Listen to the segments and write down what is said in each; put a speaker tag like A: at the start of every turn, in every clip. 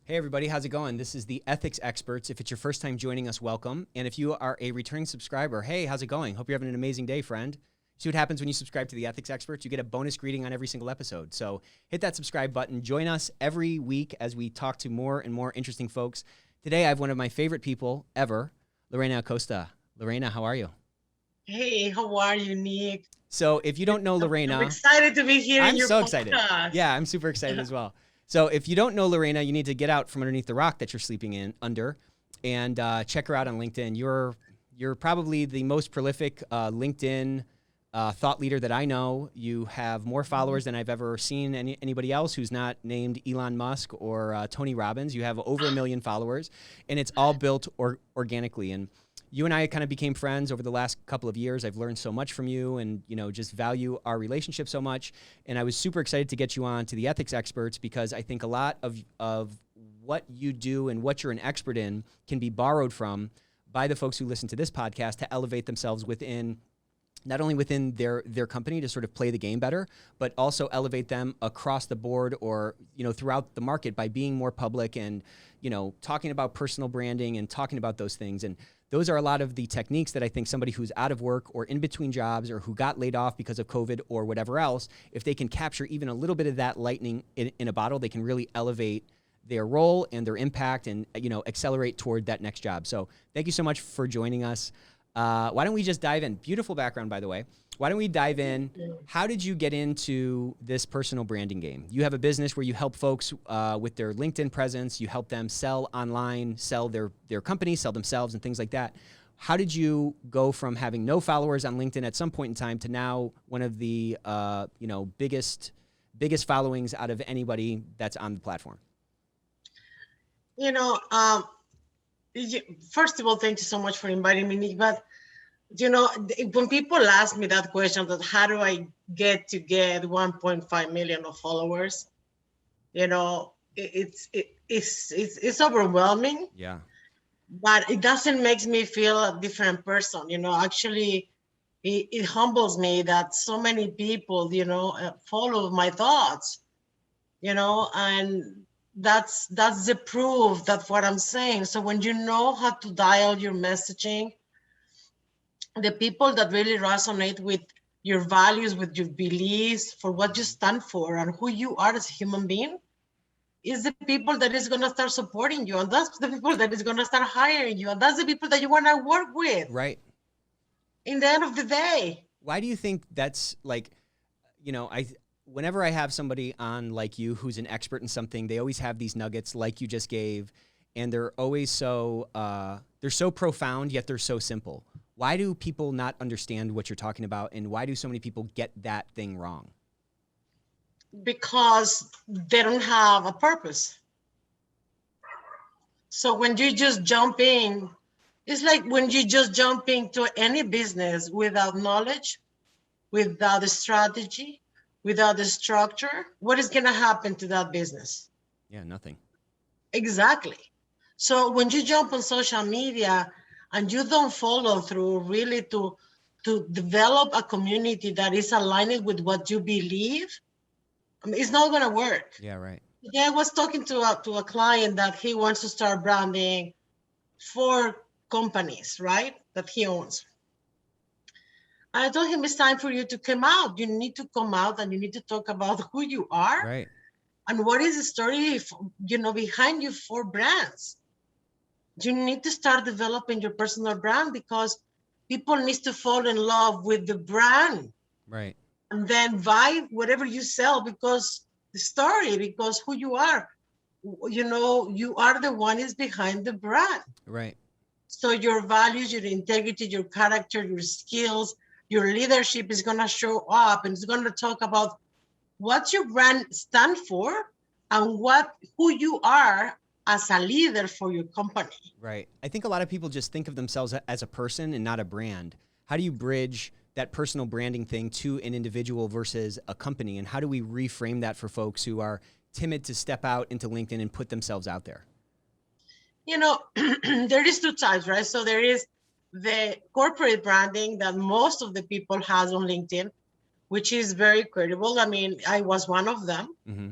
A: Hey everybody, how's it going? This is the Ethics Experts. If it's your first time joining us, welcome. And if you are a returning subscriber, hey, how's it going? Hope you're having an amazing day, friend. See what happens when you subscribe to the Ethics Experts? You get a bonus greeting on every single episode. So hit that subscribe button. Join us every week as we talk to more and more interesting folks. Today, I have one of my favorite people ever, Lorena Acosta. Lorena, how are you?
B: Hey, how are you, Nick?
A: So if you don't know Lorena,
B: I'm excited to be here in your
A: so
B: podcast.
A: excited. Yeah, I'm super excited as well. So if you don't know Lorena, you need to get out from underneath the rock that you're sleeping in under and check her out on LinkedIn. You're probably the most prolific LinkedIn thought leader that I know. You have more followers than I've ever seen anybody else who's not named Elon Musk or Tony Robbins. You have over 1 million followers, and it's all built organically. And you and I kind of became friends over the last couple of years. I've learned so much from you and, just value our relationship so much. And I was super excited to get you on to the Ethics Experts because I think a lot of what you do and what you're an expert in can be borrowed from by the folks who listen to this podcast to elevate themselves within, not only within their company to sort of play the game better, but also elevate them across the board or, throughout the market by being more public and, talking about personal branding and talking about those things. And those are a lot of the techniques that I think somebody who's out of work or in between jobs or who got laid off because of COVID or whatever else, if they can capture even a little bit of that lightning in a bottle, they can really elevate their role and their impact and, accelerate toward that next job. So thank you so much for joining us. Why don't we just dive in? Beautiful background, by the way. Why don't we dive in? How did you get into this personal branding game? You have a business where you help folks with their LinkedIn presence. You help them sell online, sell their company, sell themselves and things like that. How did you go from having no followers on LinkedIn at some point in time to now one of the biggest followings out of anybody that's on the platform?
B: First of all, thank you so much for inviting me, Nick. But when people ask me that question, that how do I get 1.5 million of followers? It's overwhelming.
A: Yeah.
B: But it doesn't make me feel a different person. Actually, it humbles me that so many people, follow my thoughts. And that's the proof that what I'm saying. So when you know how to dial your messaging, the people that really resonate with your values, with your beliefs, for what you stand for and who you are as a human being, is the people that is going to start supporting you. And that's the people that is going to start hiring you. And that's the people that you want to work with.
A: Right.
B: In the end of the day.
A: Why do you think that's like, whenever I have somebody on like you who's an expert in something, they always have these nuggets like you just gave, and they're always so profound, yet they're so simple. Why do people not understand what you're talking about, and why do so many people get that thing wrong?
B: Because they don't have a purpose. So when you just jump in, it's like when you just jump into any business without knowledge, without a strategy, without a structure, what is going to happen to that business?
A: Yeah, nothing.
B: Exactly. So when you jump on social media and you don't follow through really to develop a community that is aligned with what you believe, it's not going to work.
A: Yeah, right.
B: Yeah, I was talking to a client that he wants to start branding 4 companies, right, that he owns. I told him it's time for you to come out. You need to come out and you need to talk about who you are,
A: right,
B: and what is the story, behind you 4 brands. You need to start developing your personal brand because people need to fall in love with the brand.
A: Right.
B: And then buy whatever you sell because the story, because who you are. You are the one is behind the brand.
A: Right.
B: So your values, your integrity, your character, your skills, your leadership is going to show up, and it's going to talk about what your brand stand for and who you are as a leader for your company.
A: Right. I think a lot of people just think of themselves as a person and not a brand. How do you bridge that personal branding thing to an individual versus a company? And how do we reframe that for folks who are timid to step out into LinkedIn and put themselves out there?
B: There is 2 types, right? So there is the corporate branding that most of the people has on LinkedIn, which is very credible. I mean, I was one of them.
A: Mm-hmm.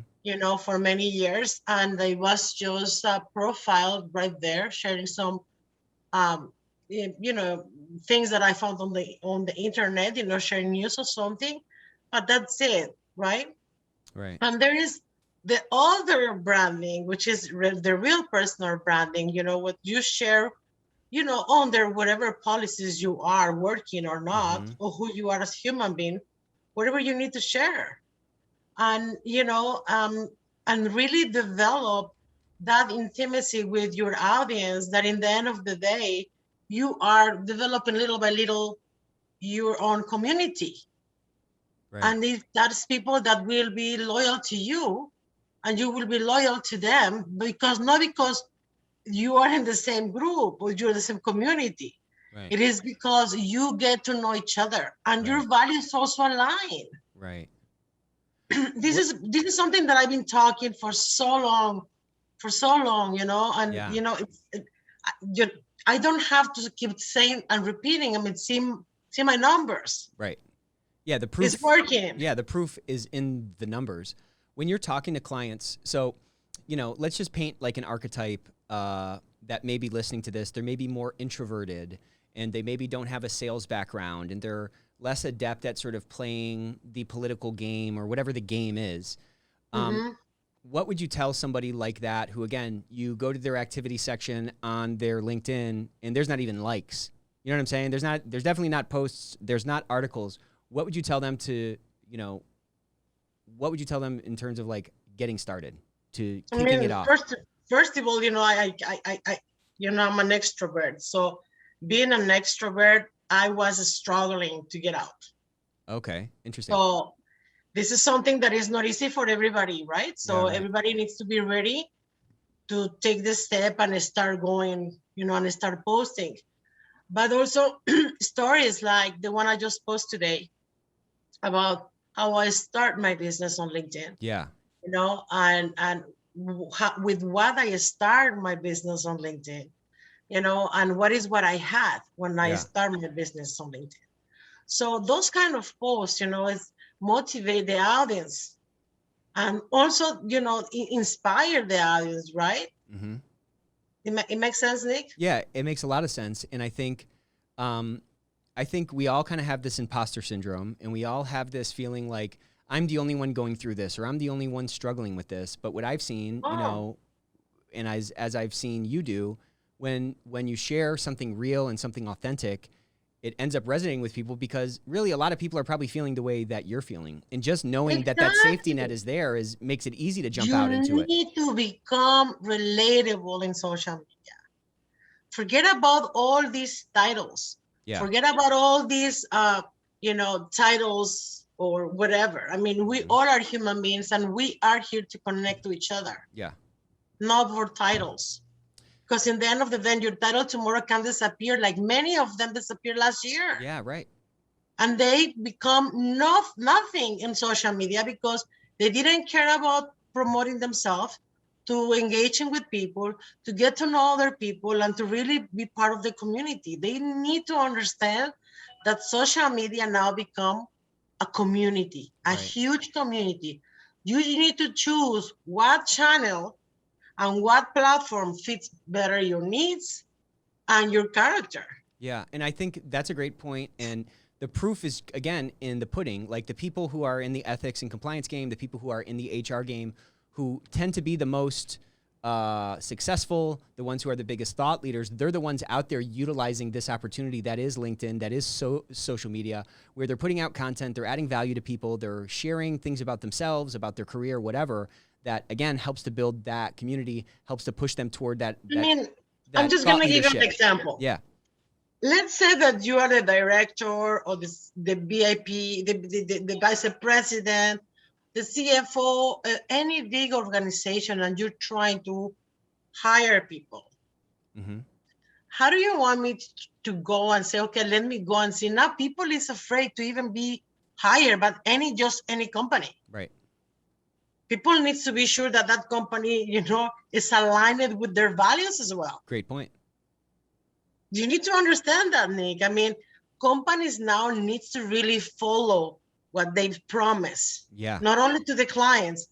B: for many years. And I was just profiled right there, sharing some, um, things that I found on the internet, sharing news or something. But that's it, right?
A: Right.
B: And there is the other branding, which is the real personal branding, what you share, under whatever policies you are working or not, or who you are as human being, whatever you need to share. And, and really develop that intimacy with your audience that in the end of the day, you are developing little by little your own community.
A: Right.
B: And if that's people that will be loyal to you and you will be loyal to them not because you are in the same group or you're the same community.
A: Right.
B: It is because you get to know each other and your
A: Right.
B: values also align.
A: Right.
B: This is something that I've been talking for so long, and
A: Yeah.
B: I don't have to keep saying and repeating. I mean, see my numbers.
A: Right. Yeah, the
B: It's
A: proof.
B: working.
A: Yeah, the proof is in the numbers. When you're talking to clients, so let's just paint like an archetype that may be listening to this. They're maybe more introverted, and they maybe don't have a sales background, and they're less adept at sort of playing the political game or whatever the game is. What would you tell somebody like that who, again, you go to their activity section on their LinkedIn and there's not even likes? You know what I'm saying? There's definitely not posts. There's not articles. What would you tell them what would you tell them in terms of like getting started to kicking it off?
B: First of all, I'm an extrovert. So being an extrovert, I was struggling to get out.
A: Okay, interesting.
B: So this is something that is not easy for everybody, right? So
A: Yeah, right.
B: Everybody needs to be ready to take the step and start going, and start posting. But also stories like the one I just posted today about how I start my business on LinkedIn.
A: Yeah.
B: And with what I start my business on LinkedIn, and what I had when I started my business on LinkedIn. So those kind of posts, is motivate the audience and also, inspire the audience, right?
A: Mm-hmm.
B: It makes sense, Nick?
A: Yeah, it makes a lot of sense. And I think we all kind of have this imposter syndrome, and we all have this feeling like I'm the only one going through this, or I'm the only one struggling with this. But what I've seen, and as I've seen you do, when you share something real and something authentic, it ends up resonating with people because really a lot of people are probably feeling the way that you're feeling. And just knowing that safety net is there makes it easy to jump out into it.
B: You need to become relatable in social media. Forget about all these titles.
A: Yeah.
B: Forget about all these, titles or whatever. I mean, we all are human beings and we are here to connect to each other.
A: Yeah.
B: Not for titles. Because in the end of the day, your title tomorrow can disappear, like many of them disappeared last year.
A: Yeah, right.
B: And they become nothing in social media because they didn't care about promoting themselves, to engaging with people, to get to know other people, and to really be part of the community. They need to understand that social media now become a community, a huge community. You need to choose what channel and what platform fits better your needs and your character.
A: Yeah, and I think that's a great point. And the proof is, again, in the pudding. Like the people who are in the ethics and compliance game, the people who are in the HR game, who tend to be the most successful, the ones who are the biggest thought leaders, they're the ones out there utilizing this opportunity that is LinkedIn, that is social media, where they're putting out content, they're adding value to people, they're sharing things about themselves, about their career, whatever, that, again, helps to build that community, helps to push them toward that.
B: I'm just going to give you an example.
A: Yeah.
B: Let's say that you are the director or the VIP, the vice president, the CFO, any big organization, and you're trying to hire people.
A: Mm-hmm.
B: How do you want me to go and say, okay, let me go and see? Now people is afraid to even be hired by any company.
A: Right.
B: People needs to be sure that that company, is aligned with their values as well.
A: Great point.
B: You need to understand that, Nick. I mean, companies now needs to really follow what they've promised.
A: Yeah.
B: Not only to the clients,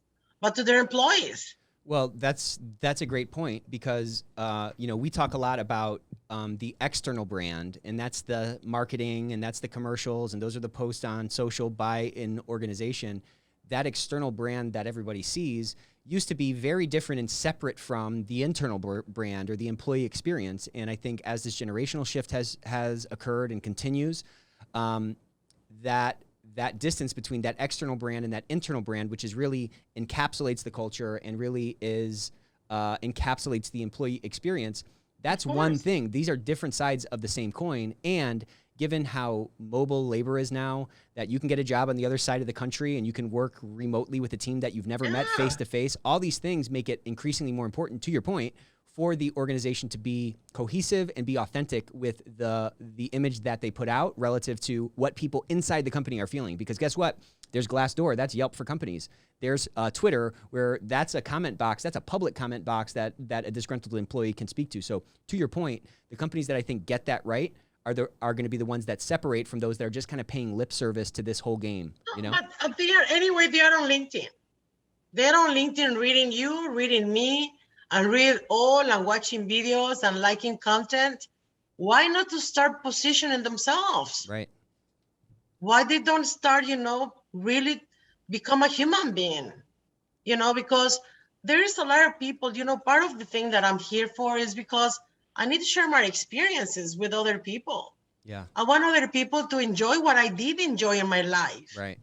B: but to their employees.
A: Well, that's a great point because we talk a lot about the external brand, and that's the marketing, and that's the commercials, and those are the posts on social by an organization. That external brand that everybody sees used to be very different and separate from the internal brand or the employee experience. And I think as this generational shift has occurred and continues, that distance between that external brand and that internal brand, which is really encapsulates the culture and really is encapsulates the employee experience, that's one thing. These are different sides of the same coin. And given how mobile labor is now, that you can get a job on the other side of the country and you can work remotely with a team that you've never met face to face, all these things make it increasingly more important, to your point, for the organization to be cohesive and be authentic with the image that they put out relative to what people inside the company are feeling. Because guess what? There's Glassdoor, that's Yelp for companies. There's Twitter, where that's a comment box, that's a public comment box that a disgruntled employee can speak to. So to your point, the companies that I think get that right are going to be the ones that separate from those that are just kind of paying lip service to this whole game.
B: But they are on LinkedIn. They're on LinkedIn reading you, reading me, and read all and watching videos and liking content. Why not to start positioning themselves?
A: Right.
B: Why they don't start, really become a human being? Because there is a lot of people, part of the thing that I'm here for is because I need to share my experiences with other people.
A: Yeah.
B: I want other people to enjoy what I did enjoy in my life.
A: Right.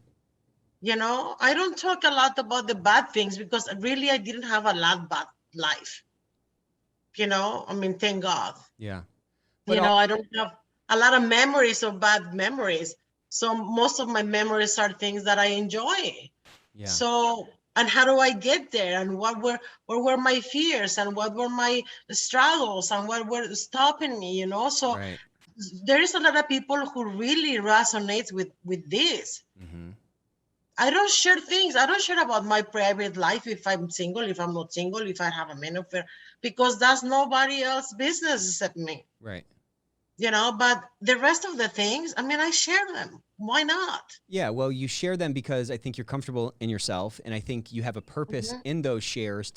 B: I don't talk a lot about the bad things because really I didn't have a lot bad life. Thank God.
A: Yeah.
B: I don't have a lot of memories of bad memories. So most of my memories are things that I enjoy.
A: Yeah.
B: So, and how do I get there? And what were my fears? And what were my struggles? And what were stopping me? So
A: right.
B: There is a lot of people who really resonates with this.
A: Mm-hmm.
B: I don't share things. I don't share about my private life, if I'm single, if I'm not single, if I have a man affair, because that's nobody else's business except me.
A: Right.
B: But the rest of the things, I share them. Why not?
A: Yeah, well, you share them because I think you're comfortable in yourself, and I think you have a purpose in those shares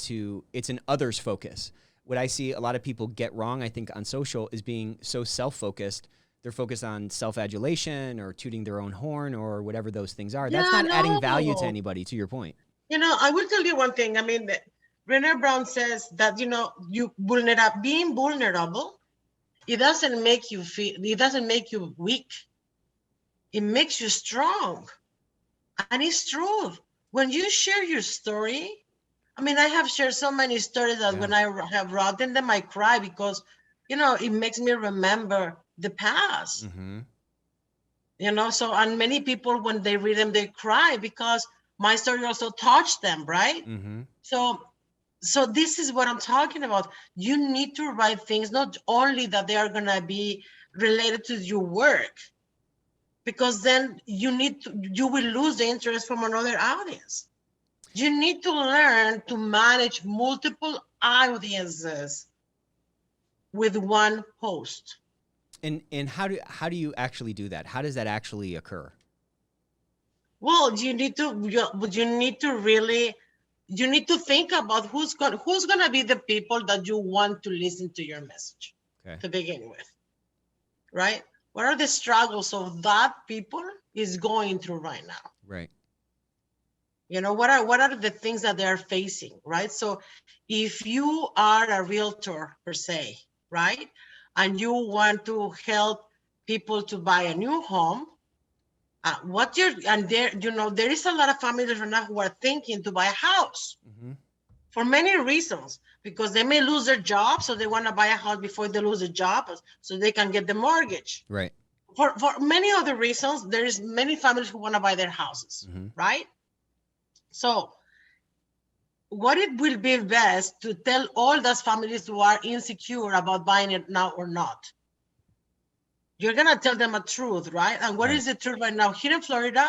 A: it's an others focus. What I see a lot of people get wrong, I think, on social is being so self-focused. They're focused on self-adulation or tooting their own horn or whatever those things are. That's not adding value to anybody, to your point.
B: I will tell you one thing. Brené Brown says that, being vulnerable, it doesn't make you weak. It makes you strong. And it's true. When you share your story, I have shared so many stories that when I have written them, I cry because, it makes me remember the past.
A: Mm-hmm.
B: And many people, when they read them, they cry because my story also touched them, right?
A: Mm-hmm.
B: So this is what I'm talking about. You need to write things, not only that they are going to be related to your work, because then you will lose the interest from another audience. You need to learn to manage multiple audiences with one post.
A: And how do you actually do that? How does that actually occur?
B: Well, you need to think about who's gonna be the people that you want to listen to your message to begin with, right? What are the struggles of that people is going through right now?
A: Right.
B: What are the things that they're facing, right? So if you are a realtor per se, right, and you want to help people to buy a new home, there is a lot of families right now who are thinking to buy a house for many reasons, because they may lose their job, so they want to buy a house before they lose a job, so they can get the mortgage.
A: Right.
B: For many other reasons, there is many families who want to buy their houses, right? So what it will be best to tell all those families who are insecure about buying it now or not. You're going to tell them a truth, right? And what is the truth right now? Here in Florida,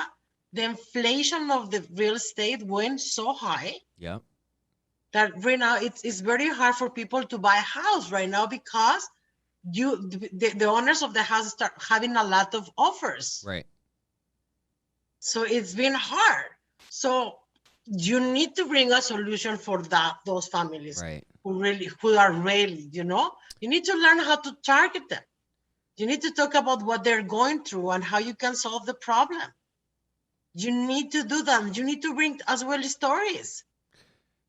B: the inflation of the real estate went so high that right now it's very hard for people to buy a house right now because the owners of the house start having a lot of offers.
A: Right.
B: So it's been hard. So you need to bring a solution for those families
A: Right.
B: who are really, you need to learn how to target them. You need to talk about what they're going through and how you can solve the problem. You need to do that. You need to bring as well stories.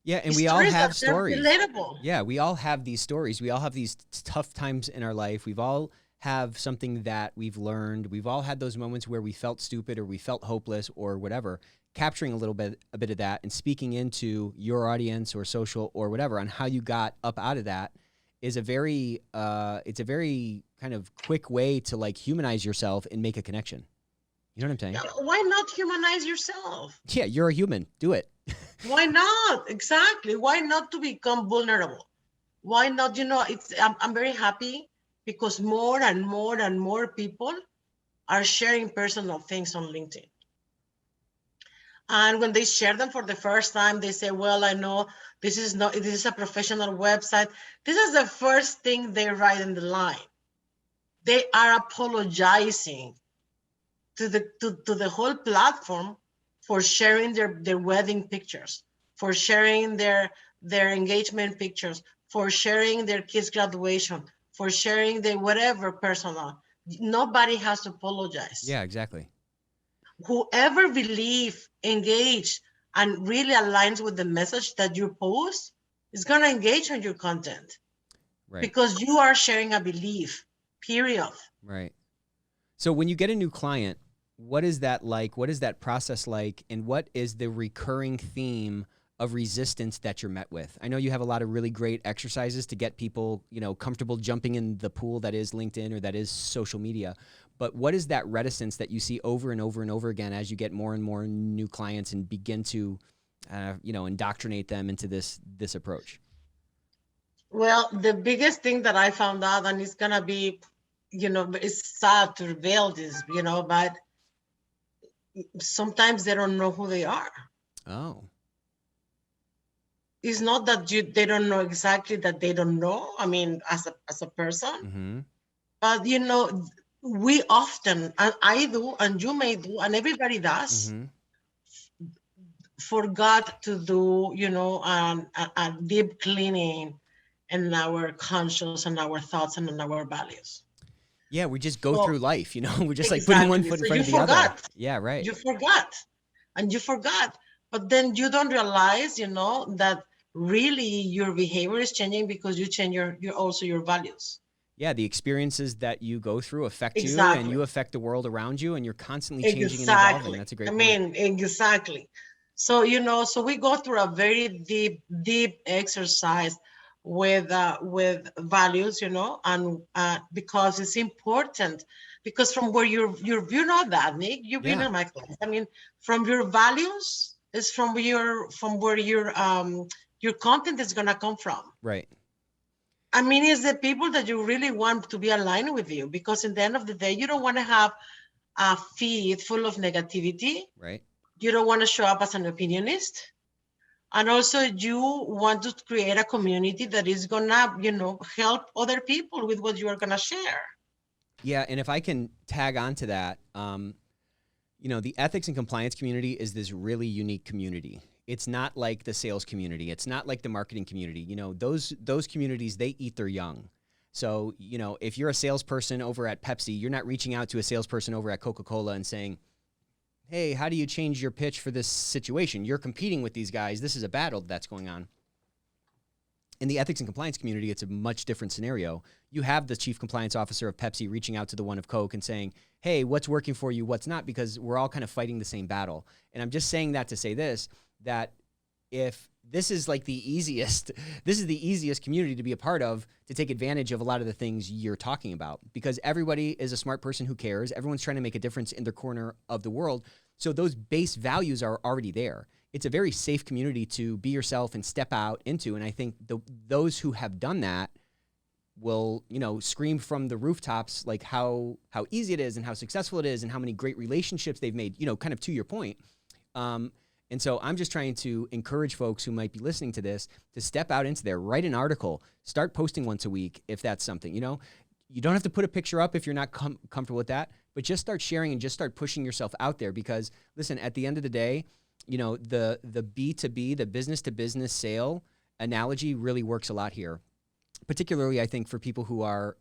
A: Yeah, and we all have
B: that are
A: stories.
B: relatable.
A: Yeah, we all have these stories. We all have these tough times in our life. We've all have something that we've learned. We've all had those moments where we felt stupid or we felt hopeless or whatever. Capturing a bit of that and speaking into your audience or social or whatever on how you got up out of that is a very it's a very kind of quick way to like humanize yourself and make a connection. You know what I'm saying?
B: Yeah, why not humanize yourself?
A: Yeah, you're a human. Do it.
B: Why not? Exactly. Why not to become vulnerable? Why not? I'm very happy because more and more and more people are sharing personal things on LinkedIn. And when they share them for the first time, they say, well, I know this is a professional website. This is the first thing they write in the line. They are apologizing to the whole platform for sharing their wedding pictures, for sharing their engagement pictures, for sharing their kids' graduation, for sharing their whatever personal. Nobody has to apologize.
A: Yeah, exactly.
B: Whoever believes, engage, and really aligns with the message that you post is going to engage on your content. Right. Because you are sharing a belief, period.
A: Right. So when you get a new client, what is that like? What is that process like? And what is the recurring theme of resistance that you're met with? I know you have a lot of really great exercises to get people, comfortable jumping in the pool that is LinkedIn or that is social media. But what is that reticence that you see over and over and over again as you get more and more new clients and begin to, indoctrinate them into this approach?
B: Well, the biggest thing that I found out, and it's going to be, it's sad to reveal this, but sometimes they don't know who they are.
A: Oh.
B: It's not that they don't know exactly that they don't know. I mean, as a person, but we often, and I do, and you may do, and everybody does, forgot to do, a deep cleaning in our conscience and our thoughts and in our values.
A: Yeah, we just go through life, we're just like putting one foot in front of the other. Yeah, right.
B: You forgot. But then you don't realize, that really your behavior is changing because you change your values.
A: Yeah, the experiences that you go through affect you and you affect the world around you and you're constantly changing and evolving. That's a great point.
B: Exactly. So, so we go through a very deep exercise with values, and because it's important, because from where you know that, Nick, you've been in my class. I mean, from your values is from where your content is gonna come from.
A: Right.
B: I mean, it's the people that you really want to be aligned with you, because in the end of the day, you don't want to have a feed full of negativity.
A: Right.
B: You don't want to show up as an opinionist. And also you want to create a community that is going to, help other people with what you are going to share.
A: Yeah. And if I can tag on to that, the ethics and compliance community is this really unique community. It's not like the sales community. It's not like the marketing community. Those communities, they eat their young. So, if you're a salesperson over at Pepsi, you're not reaching out to a salesperson over at Coca-Cola and saying, hey, how do you change your pitch for this situation? You're competing with these guys. This is a battle that's going on. In the ethics and compliance community, it's a much different scenario. You have the chief compliance officer of Pepsi reaching out to the one of Coke and saying, hey, what's working for you, what's not, because we're all kind of fighting the same battle. And I'm just saying that to say this, that if this is like the easiest community to be a part of, to take advantage of a lot of the things you're talking about, because everybody is a smart person who cares. Everyone's trying to make a difference in their corner of the world. So those base values are already there. It's a very safe community to be yourself and step out into. And I think those who have done that will, scream from the rooftops, like how easy it is and how successful it is and how many great relationships they've made, kind of to your point. And so I'm just trying to encourage folks who might be listening to this to step out into there, write an article, start posting once a week if that's something. You don't have to put a picture up if you're not comfortable with that, but just start sharing and just start pushing yourself out there, because listen, at the end of the day, the B2B, the business to business sale analogy really works a lot here, particularly I think for people who are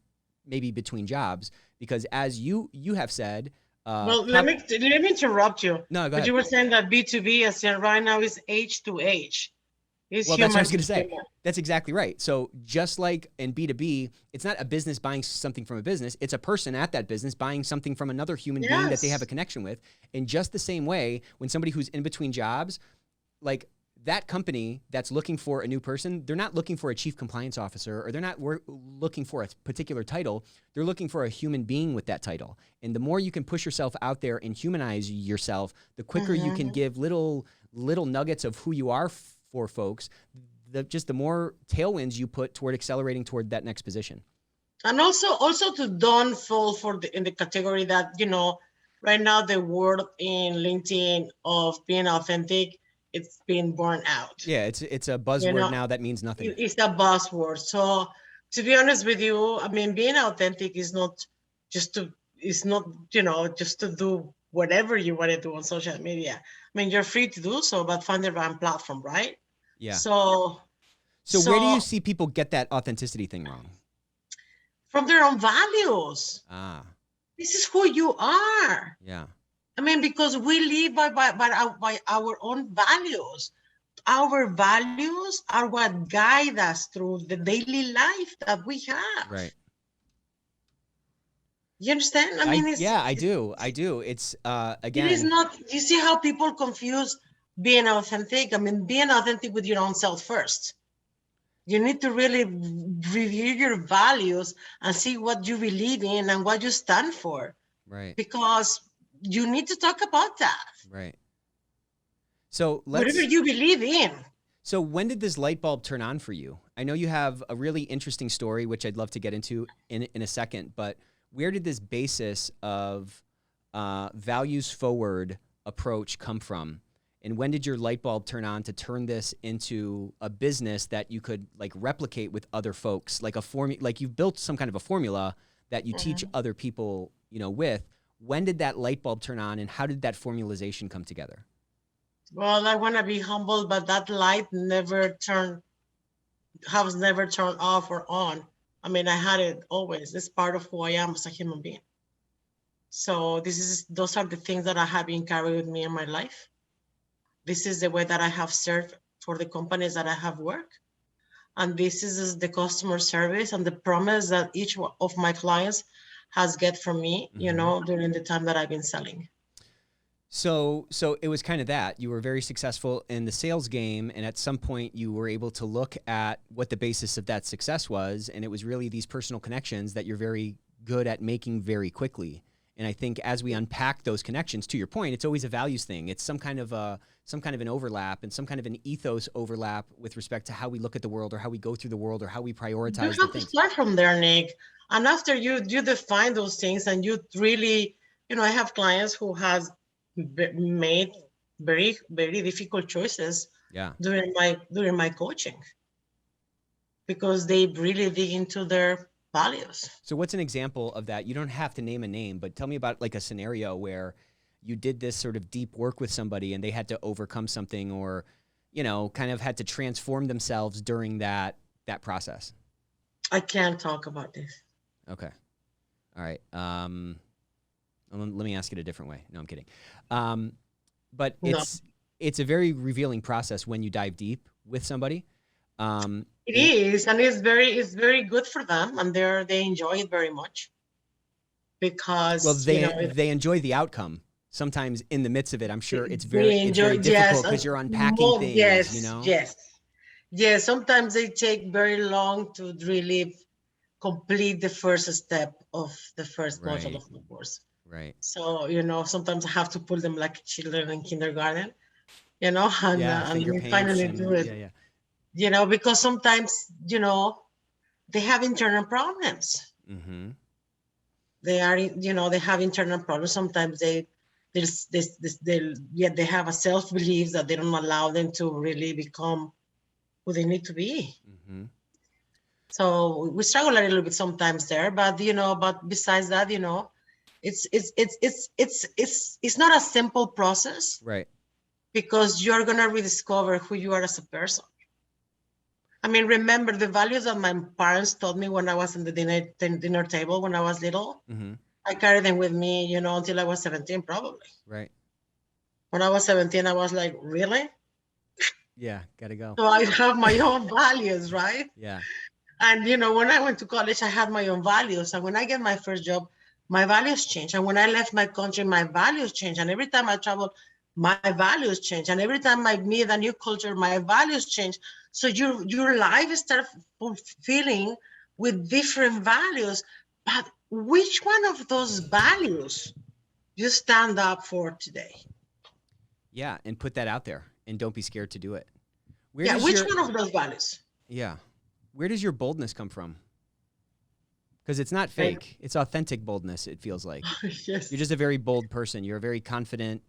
A: maybe between jobs, because as you have said,
B: well, let me interrupt you.
A: No, go
B: But
A: ahead.
B: you were saying that B2B, as in right now, is H to H. It's
A: Well, that's what I was
B: human
A: going to say.
B: human.
A: That's exactly right. So just like in B2B, it's not a business buying something from a business. It's a person at that business buying something from another human being that they have a
B: Yes.
A: connection with. In just the same way, when somebody who's in between jobs, like that company that's looking for a new person, they're not looking for a chief compliance officer, or they're not looking for a particular title. They're looking for a human being with that title. And the more you can push yourself out there and humanize yourself, the quicker you can give little nuggets of who you are for folks, the more tailwinds you put toward accelerating toward that next position.
B: And also to don't fall in the category that, right now the word in LinkedIn of being authentic, it's been borne out.
A: Yeah, it's a buzzword now that means nothing.
B: It's a buzzword. So to be honest with you, I mean, being authentic is not just to do whatever you want to do on social media. I mean, you're free to do so, but find the right platform, right?
A: Yeah.
B: So
A: where do you see people get that authenticity thing wrong?
B: From their own values. This is who you are.
A: Yeah.
B: I mean, because we live by our own values. Our values are what guide us through the daily life that we have.
A: Right.
B: You understand? I mean,
A: I do. It's again.
B: It is not. You see how people confuse being authentic. I mean, being authentic with your own self first. You need to really review your values and see what you believe in and what you stand for.
A: Right.
B: Because you need to talk about that.
A: Right. So
B: whatever you believe in.
A: So when did this light bulb turn on for you? I know you have a really interesting story, which I'd love to get into in a second, but where did this basis of values forward approach come from? And when did your light bulb turn on to turn this into a business that you could like replicate with other folks, like like you've built some kind of a formula that you teach other people, with? When did that light bulb turn on, and how did that formalization come together?
B: Well, I want to be humble, but that light has never turned off or on. I mean, I had it always. It's part of who I am as a human being. So those are the things that I have been carrying with me in my life. This is the way that I have served for the companies that I have worked. And this is the customer service and the promise that each of my clients has get from me, during the time that I've been selling.
A: So it was kind of that. You were very successful in the sales game, and at some point you were able to look at what the basis of that success was, and it was really these personal connections that you're very good at making very quickly. And I think as we unpack those connections, to your point, it's always a values thing. It's some kind of an overlap and some kind of an ethos overlap with respect to how we look at the world or how we go through the world or how we prioritize
B: You have to start from there, Nick. And after you define those things and you really, I have clients who has made very, very difficult choices during my coaching because they really dig into their values.
A: So what's an example of that? You don't have to name a name, but tell me about like a scenario where you did this sort of deep work with somebody and they had to overcome something or, kind of had to transform themselves during that process.
B: I can't talk about this.
A: Okay. All right. Let me ask it a different way. No, I'm kidding. But it's a very revealing process when you dive deep with somebody.
B: It is, and it's very good for them, and they enjoy it very much because
A: they enjoy the outcome. Sometimes in the midst of it, I'm sure it's very difficult because you're unpacking things.
B: Yes. Sometimes they take very long to really complete the first step of the first module of the course.
A: Right.
B: So sometimes I have to pull them like children in kindergarten, and we finally do it.
A: Yeah.
B: Because sometimes, they have internal problems.
A: Mm-hmm.
B: They have internal problems. Sometimes they have a self-belief that they don't allow them to really become who they need to be.
A: Mm-hmm.
B: So we struggle a little bit sometimes there, but besides that, it's not a simple process.
A: Right.
B: because you're going to rediscover who you are as a person. I mean, remember the values that my parents taught me when I was in the dinner table when I was little.
A: Mm-hmm.
B: I carried them with me, you know, until I was 17, probably.
A: Right.
B: When I was 17, I was like, really?
A: Yeah, gotta go.
B: So I have my own values, right?
A: Yeah.
B: And, you know, when I went to college, I had my own values. And when I get my first job, my values change. And when I left my country, my values change. And every time I travel, my values change. And every time I meet a new culture, my values change. So your life starts fulfilling with different values. But which one of those values you stand up for today?
A: Yeah, and put that out there, and don't be scared to do it.
B: Which one of those values?
A: Yeah. Where does your boldness come from? Because it's not fake. It's authentic boldness, it feels like.
B: Yes.
A: You're just a very bold person. You're a very confident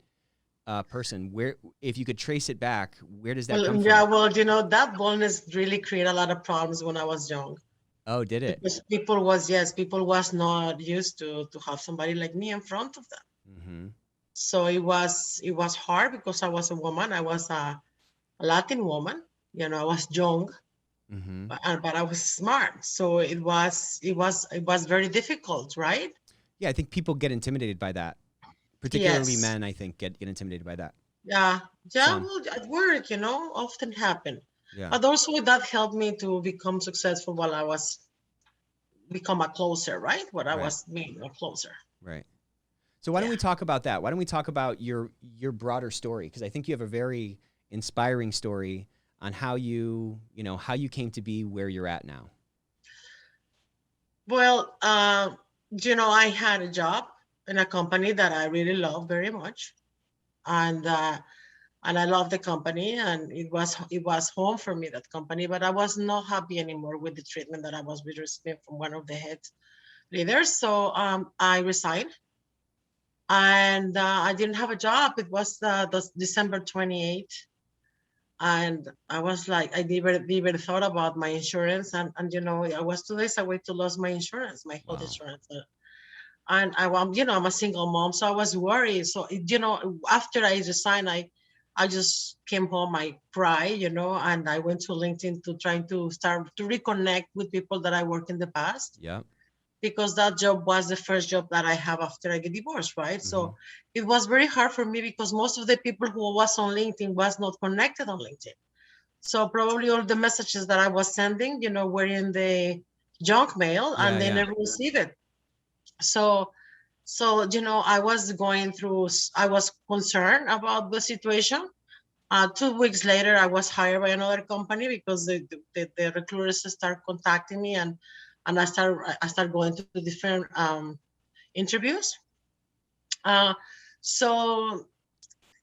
A: person. Where, if you could trace it back, where does that come from?
B: Yeah, well, you know, that boldness really created a lot of problems when I was young.
A: Oh, did it?
B: Because people was not used to have somebody like me in front of them.
A: Mm-hmm.
B: So it was hard because I was a woman. I was a Latin woman. You know, I was young,
A: Mm-hmm.
B: but I was smart. So it was very difficult, right?
A: Yeah, I think people get intimidated by that. Particularly
B: Yes.
A: men, I think, get intimidated by that.
B: Yeah.
A: Some.
B: Well, at work, you know, often happen.
A: Yeah.
B: But also that helped me to become successful while I was become a closer, right? When I
A: Right.
B: was being a closer.
A: Right. So why don't we talk about that? Why don't we talk about your broader story? Because I think you have a very inspiring story on how you came to be where you're at now.
B: Well, you know, I had a job in a company that I really love very much, and I love the company, and it was home for me, that company. But I was not happy anymore with the treatment that I was receiving from one of the head leaders. So I resigned, and I didn't have a job. It was the December 28th. And I was like, I never thought about my insurance. And you know, I was 2 days away to lose my insurance, my health
A: Wow.
B: insurance. And you know, I'm a single mom, so I was worried. So, you know, after I resigned, I just came home, I cried, you know, and I went to LinkedIn to trying to start to reconnect with people that I worked in the past.
A: Yeah.
B: Because that job was the first job that I have after I get divorced, right?
A: Mm-hmm.
B: So it was very hard for me because most of the people who was on LinkedIn was not connected on LinkedIn. So probably all the messages that I was sending, you know, were in the junk mail, and they never received it. So, you know, I was concerned about the situation. 2 weeks later, I was hired by another company because the recruiters start contacting me, and I start going to different interviews. So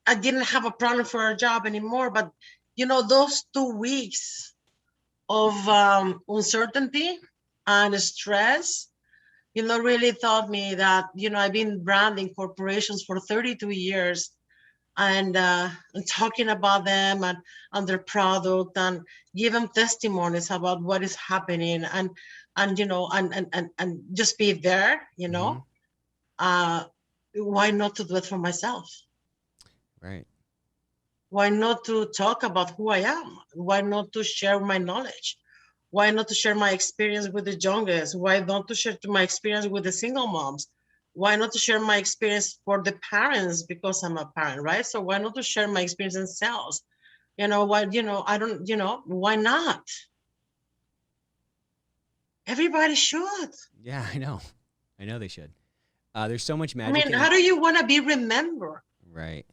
B: I didn't have a problem for a job anymore. But you know, those 2 weeks of uncertainty and stress, you know, really taught me that, you know, I've been branding corporations for 32 years, and talking about them and their product, and give them testimonies about what is happening, and you know, and just be there, you know. Why not to do it for myself?
A: Right.
B: Why not to talk about who I am? Why not to share my knowledge? Why not to share my experience with the youngest? Why not to share my experience with the single moms? Why not to share my experience for the parents, because I'm a parent, right? So why not to share my experience in sales? You know, why, you know, I don't, you know, why not? Everybody should.
A: Yeah, I know. I know they should. There's so much
B: I
A: magic.
B: mean, how do you want to be remembered?
A: Right.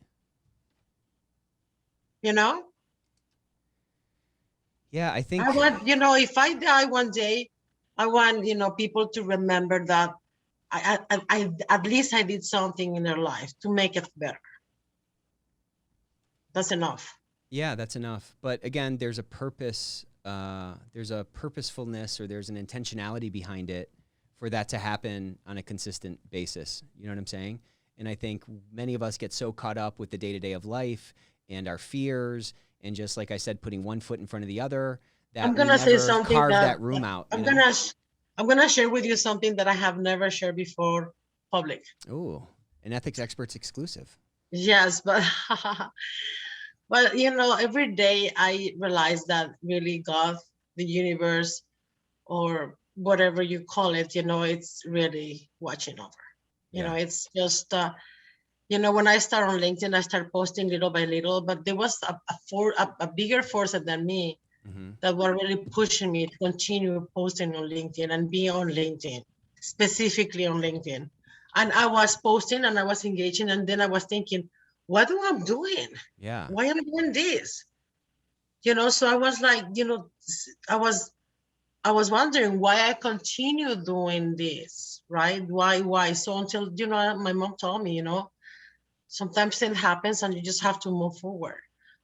B: You know?
A: Yeah, I think
B: I want, you know, if I die one day, I want, you know, people to remember that I at least I did something in their life to make it better. That's enough.
A: Yeah, that's enough. But again, there's a purpose, there's a purposefulness, or there's an intentionality behind it for that to happen on a consistent basis. You know what I'm saying? And I think many of us get so caught up with the day-to-day of life and our fears, and just like I said, putting one foot in front of the other, that
B: I'm gonna say something
A: carve that room out.
B: I'm gonna share with you something that I have never shared before public.
A: Oh, an ethics experts exclusive.
B: Yes, but But every day I realize that really God, the universe, or whatever you call it, it's really watching over.
A: Yeah.
B: It's just when I start on LinkedIn, I start posting little by little, but there was a bigger force than me
A: Mm-hmm.
B: that were really pushing me to continue posting on LinkedIn and be on LinkedIn, specifically on LinkedIn. And I was posting and I was engaging, and then I was thinking, what do I'm doing?
A: Yeah.
B: Why am I doing this? So I was like, I was I was wondering why I continue doing this, right? Why? So until my mom told me, sometimes it happens and you just have to move forward.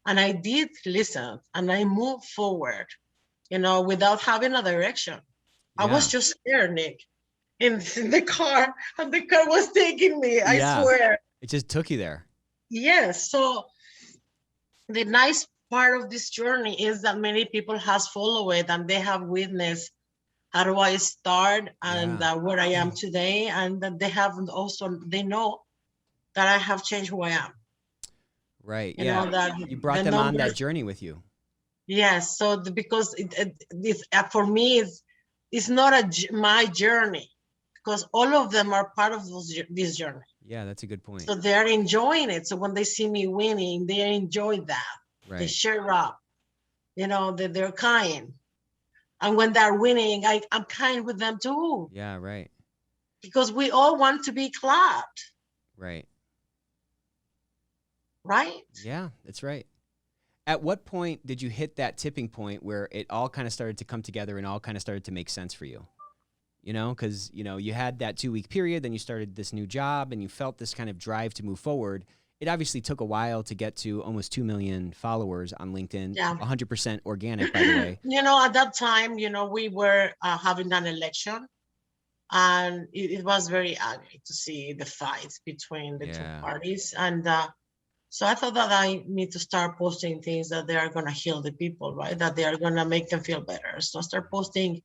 B: And I did listen and I moved forward, without having a direction. I was
A: Yeah.
B: just scared, Nick, in the car, and the car was taking me, I
A: Yeah.
B: swear.
A: It just took you there.
B: Yes. So the nice part of this journey is that many people has followed it and they have witnessed how do I start and
A: Yeah.
B: where I am today, and that they know that I have changed who I am.
A: Right. Yeah.
B: That
A: You
B: the
A: brought them on that
B: numbers.
A: journey with you.
B: Yes. So because this for me it's not my journey, because all of them are part of this journey.
A: Yeah, that's a good point.
B: So they're enjoying it. So when they see me winning, they enjoy that. They
A: Right.
B: share up. They're kind. And when they're winning, I'm kind with them too,
A: Yeah, right.
B: because we all want to be clapped,
A: Right.
B: right?
A: Yeah, that's right. At what point did you hit that tipping point where it all kind of started to come together and all kind of started to make sense for you? Because, you had that 2-week period, then you started this new job and you felt this kind of drive to move forward. It obviously took a while to get to almost 2 million followers on LinkedIn,
B: Yeah.
A: 100% organic, by the way.
B: At that time, we were having an election, and it was very ugly to see the fights between the two
A: Yeah.
B: parties. And so I thought that I need to start posting things that they are going to heal the people, right? That they are going to make them feel better. So I start posting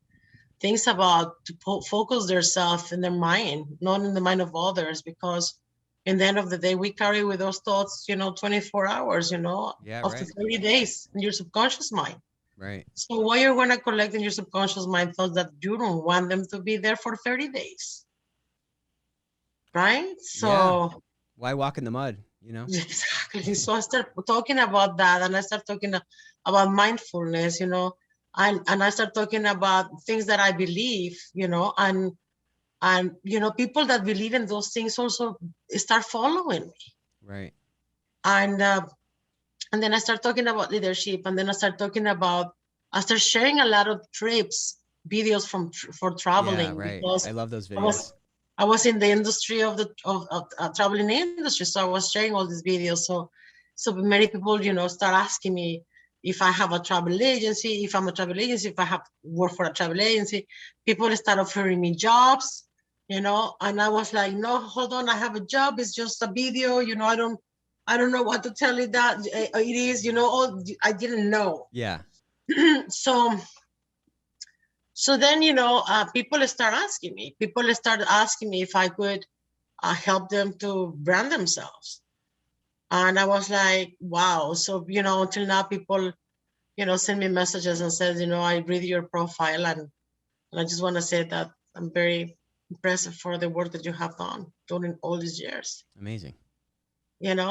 B: things about to focus themselves in their mind, not in the mind of others, because in the end of the day, we carry with those thoughts, 24 hours,
A: Yeah,
B: up to
A: right.
B: 30 days in your subconscious mind.
A: Right.
B: So why you're going to collect in your subconscious mind thoughts that you don't want them to be there for 30 days, right?
A: Yeah.
B: So
A: Why walk in the mud,
B: exactly. So I start talking about that, and I start talking about mindfulness, and I start talking about things that I believe, and people that believe in those things also start following me,
A: Right.
B: and then I start talking about leadership, and then I start sharing a lot of trips, videos for
A: Yeah,
B: traveling,
A: right.
B: because
A: I love those
B: I was
A: videos.
B: I was in the industry of the traveling industry, so I was sharing all these videos. So many people, start asking me if I have a travel agency, if I'm a travel agency, if I have work for a travel agency. People start offering me jobs, and I was like, no, hold on, I have a job. It's just a video, I don't know what to tell you that it is, I didn't know.
A: Yeah.
B: So then, people started asking me if I could help them to brand themselves. And I was like, wow. So, until now, people, send me messages and says, I read your profile, and I just want to say that I'm very impressed for the work that you have done during all these years.
A: Amazing.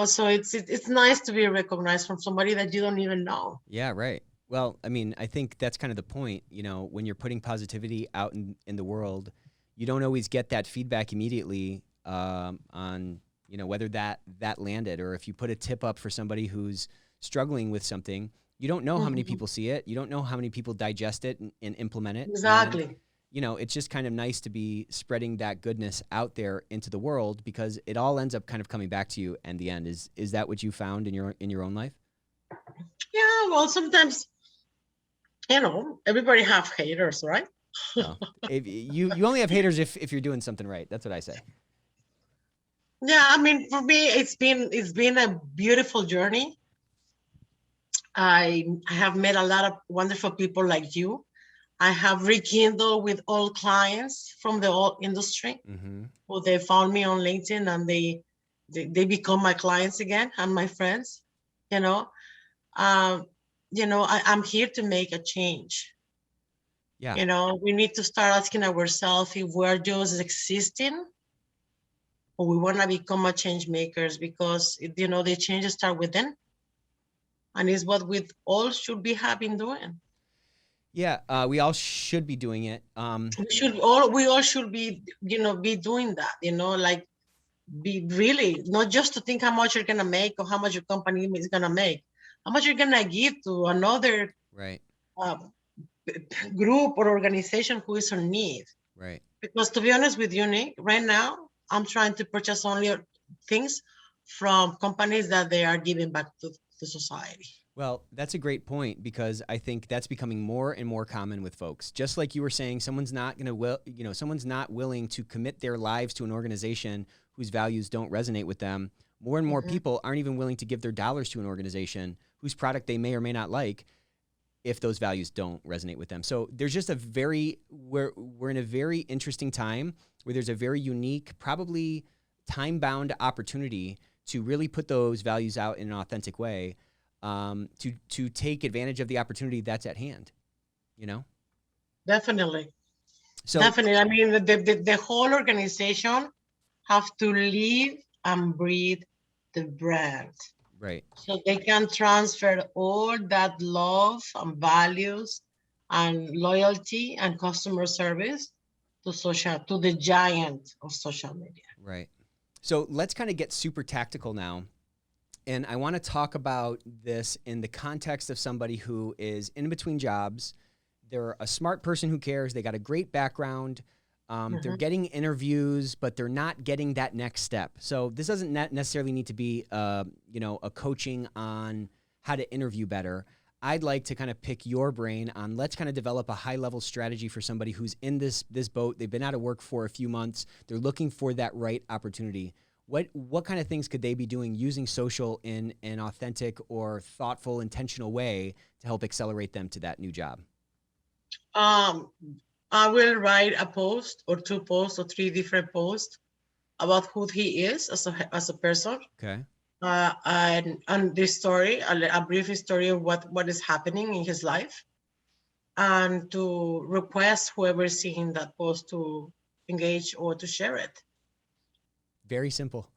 B: So it's nice to be recognized from somebody that you don't even know.
A: Yeah, right. Well, I mean, I think that's kind of the point. When you're putting positivity out in the world, you don't always get that feedback immediately on whether that landed, or if you put a tip up for somebody who's struggling with something, you don't know how many people see it. You don't know how many people digest it and implement it.
B: Exactly.
A: And, it's just kind of nice to be spreading that goodness out there into the world, because it all ends up kind of coming back to you in the end. Is that what you found in your own life?
B: Yeah, well, sometimes, everybody have haters, right?
A: Well, if you only have haters if you're doing something right. That's what I say.
B: Yeah, I mean, for me, it's been a beautiful journey. I have met a lot of wonderful people like you. I have rekindled with old clients from the old industry,
A: Mm-hmm.
B: who they found me on LinkedIn, and they become my clients again and my friends, you know. um, I'm here to make a change.
A: Yeah.
B: We need to start asking ourselves if we're just existing or we want to become a change makers, because the changes start within, and is what we all should be having doing.
A: Yeah, we all should be doing it.
B: We all should be doing that, like, be really not just to think how much you're gonna make or how much your company is gonna make, how much you're gonna give to another
A: Right,
B: uh, group or organization who is in need.
A: right.
B: Because to be honest with you, Nick, right now I'm trying to purchase only things from companies that they are giving back to society.
A: Well, that's a great point because I think that's becoming more and more common with folks. Just like you were saying, someone's not willing to commit their lives to an organization whose values don't resonate with them. More and more
B: Mhm.
A: people aren't even willing to give their dollars to an organization whose product they may or may not like if those values don't resonate with them. So there's just we're in a very interesting time where there's a very unique, probably time-bound opportunity to really put those values out in an authentic way, to take advantage of the opportunity that's at hand, you know?
B: Definitely.
A: So,
B: Definitely. I mean, the whole organization have to live and breathe the brand.
A: right.
B: So they can transfer all that love and values and loyalty and customer service to the giant of social media.
A: Right. So let's kind of get super tactical now. And I want to talk about this in the context of somebody who is in between jobs. They're a smart person who cares. They got a great background. They're
B: Mhm.
A: getting interviews, but they're not getting that next step. So this doesn't necessarily need to be, a coaching on how to interview better. I'd like to kind of pick your brain on let's kind of develop a high level strategy for somebody who's in this boat. They've been out of work for a few months. They're looking for that right opportunity. What kind of things could they be doing using social in an authentic or thoughtful, intentional way to help accelerate them to that new job?
B: Um, I will write a post or two posts or three different posts about who he is as a person,
A: Okay.
B: and this story, a brief story of what is happening in his life, and to request whoever is seeing that post to engage or to share it.
A: Very simple.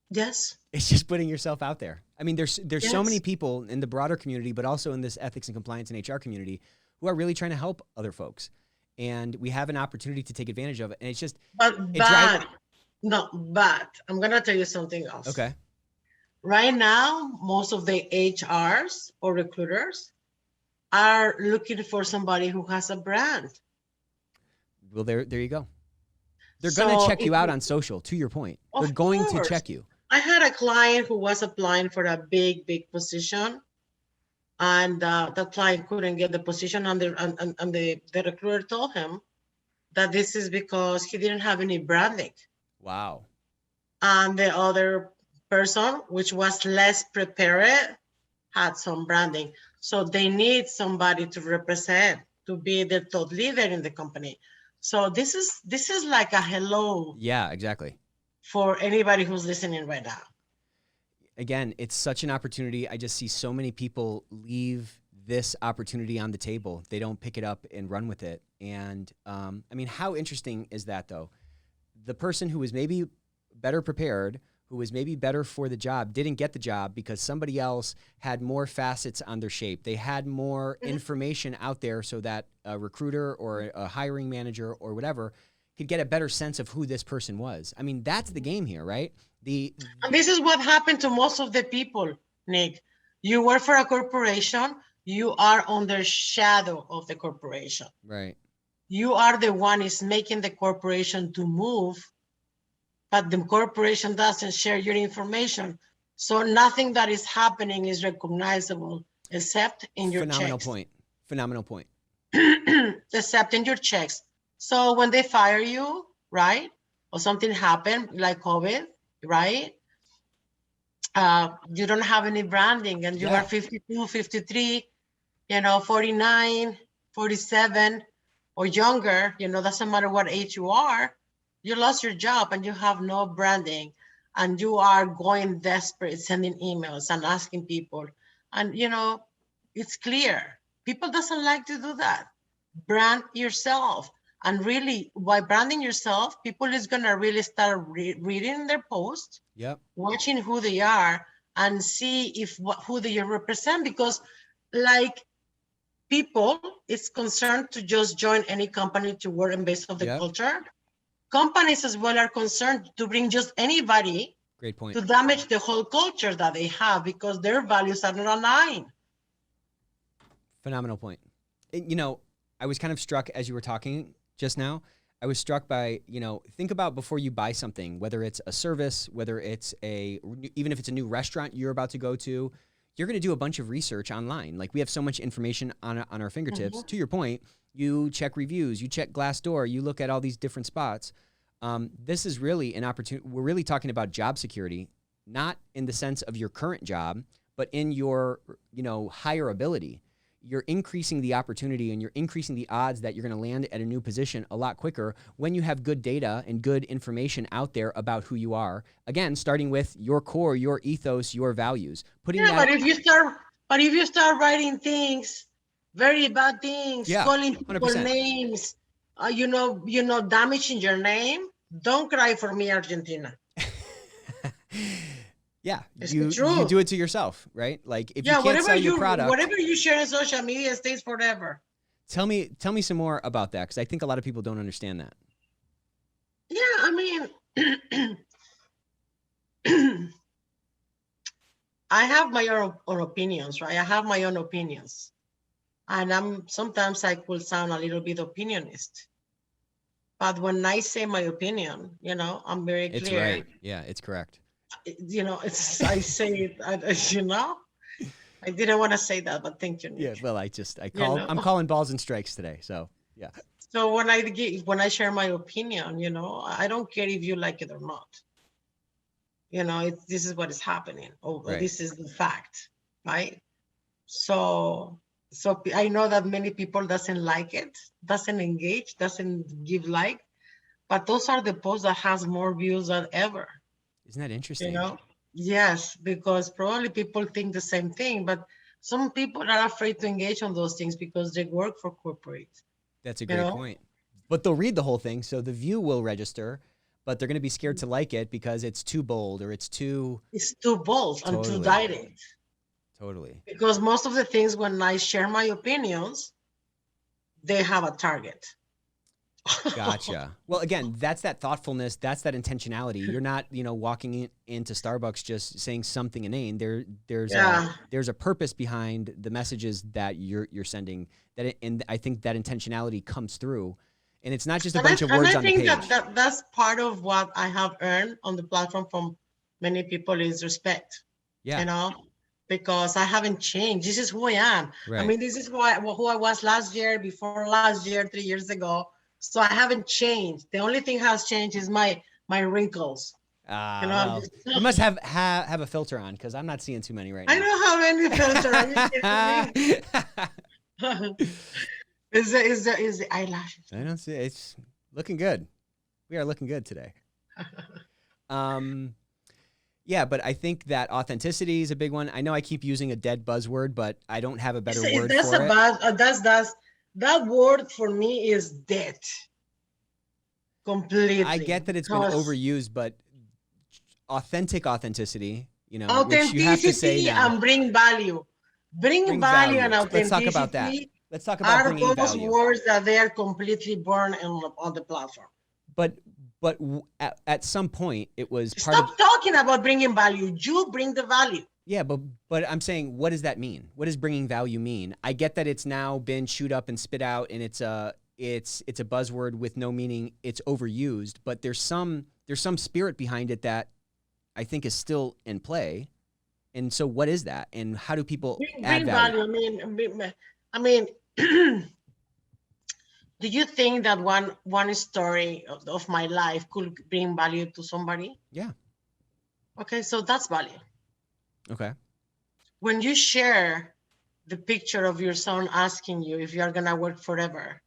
B: Yes,
A: It's just putting yourself out there. I mean, there's so many
B: yes.
A: people in the broader community, but also in this ethics and compliance and HR community who are really trying to help other folks. And we have an opportunity to take advantage of it. And it's just
B: But
A: it drives.
B: but no, but I'm gonna tell you something else.
A: Okay.
B: Right now, most of the HRs or recruiters are looking for somebody who has a brand.
A: Well, there you go. They're gonna
B: So
A: check
B: if
A: you out
B: you,
A: on social, to your point. They're
B: of
A: going to
B: course,
A: check you.
B: I had a client who was applying for a big position, and that client couldn't get the position, and the recruiter told him that this is because he didn't have any branding.
A: Wow.
B: And the other person, which was less prepared, had some branding. So they need somebody to represent, to be the thought leader in the company. So this is like a hello
A: Yeah, exactly.
B: for anybody who's listening right now.
A: Again, it's such an opportunity. I just see so many people leave this opportunity on the table. They don't pick it up and run with it. And I mean, how interesting is that, though? The person who was maybe better prepared, who was maybe better for the job, didn't get the job because somebody else had more facets on their shape. They had more information out there so that a recruiter or a hiring manager or whatever could get a better sense of who this person was. I mean, that's the game here, right?
B: And this is what happened to most of the people, Nick. You work for a corporation, you are under shadow of the corporation.
A: Right.
B: You are the one is making the corporation to move, but the corporation doesn't share your information. So nothing that is happening is recognizable except in your
A: Phenomenal
B: checks.
A: point. Phenomenal point.
B: Except in your checks. So when they fire you, right? Or something happened like COVID, right? You don't have any branding and you are
A: Yeah.
B: 52, 53, 49, 47 or younger, doesn't matter what age you are, you lost your job and you have no branding and you are going desperate, sending emails and asking people And, it's clear. People doesn't like to do that. Brand yourself. And really, by branding yourself, people is going to really start reading their post, watching who they are, and see who they represent. Because, like, people is concerned to just join any company to work in base of the culture. Companies as well are concerned to bring just anybody.
A: Great point.
B: To damage the whole culture that they have because their values are not aligned.
A: Phenomenal point. I was kind of struck as you were talking just now. I was struck by, think about before you buy something, whether it's a service, whether it's even if it's a new restaurant you're about to go to, you're going to do a bunch of research online. Like, we have so much information on our fingertips. Mm-hmm. To your point, you check reviews, you check Glassdoor, you look at all these different spots. This is really an opportunity. We're really talking about job security, not in the sense of your current job, but in your, higher ability. You're increasing the opportunity and you're increasing the odds that you're going to land at a new position a lot quicker when you have good data and good information out there about who you are. Again, starting with your core, your ethos, your values.
B: But if you start writing things, very bad things, calling people
A: 100%.
B: names, damaging your name, don't cry for me, Argentina.
A: Yeah, you do it to yourself, right? Like, if you can't sell your product,
B: whatever you share on social media stays forever.
A: Tell me some more about that, because I think a lot of people don't understand that.
B: Yeah, I mean, I have my own opinions, right? I have my own opinions, and sometimes I could sound a little bit opinionist. But when I say my opinion, I'm very clear.
A: It's right. Yeah, it's correct.
B: I say it, I didn't want to say that, but thank you, Nick.
A: Yeah, well, I'm calling balls and strikes today, so yeah.
B: So when I share my opinion, I don't care if you like it or not. This is what is happening. Right. This is the fact, right? So I know that many people doesn't like it, doesn't engage, doesn't give like, but those are the posts that has more views than ever.
A: Isn't that interesting?
B: Yes, because probably people think the same thing, but some people are afraid to engage on those things because they work for corporate.
A: That's a great point. But they'll read the whole thing, so the view will register, but they're going to be scared to like it because it's too bold or it's too
B: bold and too direct.
A: Totally.
B: Because most of the things when I share my opinions, they have a target.
A: Gotcha. Well, again, that's that thoughtfulness. That's that intentionality. You're not, walking into Starbucks just saying something inane. There's a purpose behind the messages that you're sending. And I think that intentionality comes through. And it's not just a bunch of words on the page.
B: I think that's part of what I have earned on the platform from many people is respect.
A: Yeah.
B: Because I haven't changed. This is who I am.
A: Right.
B: I mean, this is who I was last year, before last year, 3 years ago. So I haven't changed. The only thing has changed is my wrinkles.
A: Well, you must have a filter on, because I'm not seeing too many right now.
B: I don't have any filter. Is the eyelashes?
A: I don't see it. It's looking good. We are looking good today. Yeah, but I think that authenticity is a big one. I know I keep using a dead buzzword, but I don't have a better word for it.
B: That word for me is dead. Completely.
A: I get that it's been overused, but authenticity,
B: authenticity,
A: which you have to say now.
B: And bring value. Bring value and authenticity.
A: Let's talk about that. Let's talk about bringing value.
B: Are those words that they are completely born on the platform.
A: But at some point, it was
B: Stop talking about bringing value. You bring the value.
A: Yeah, but I'm saying, what does that mean? What does bringing value mean? I get that it's now been chewed up and spit out, and it's a buzzword with no meaning. It's overused, but there's some spirit behind it that I think is still in play. And so, what is that? And how do people add value?
B: I mean, do you think that one story of my life could bring value to somebody?
A: Yeah.
B: Okay, so that's value.
A: Okay.
B: When you share the picture of your son asking you if you're going to work forever,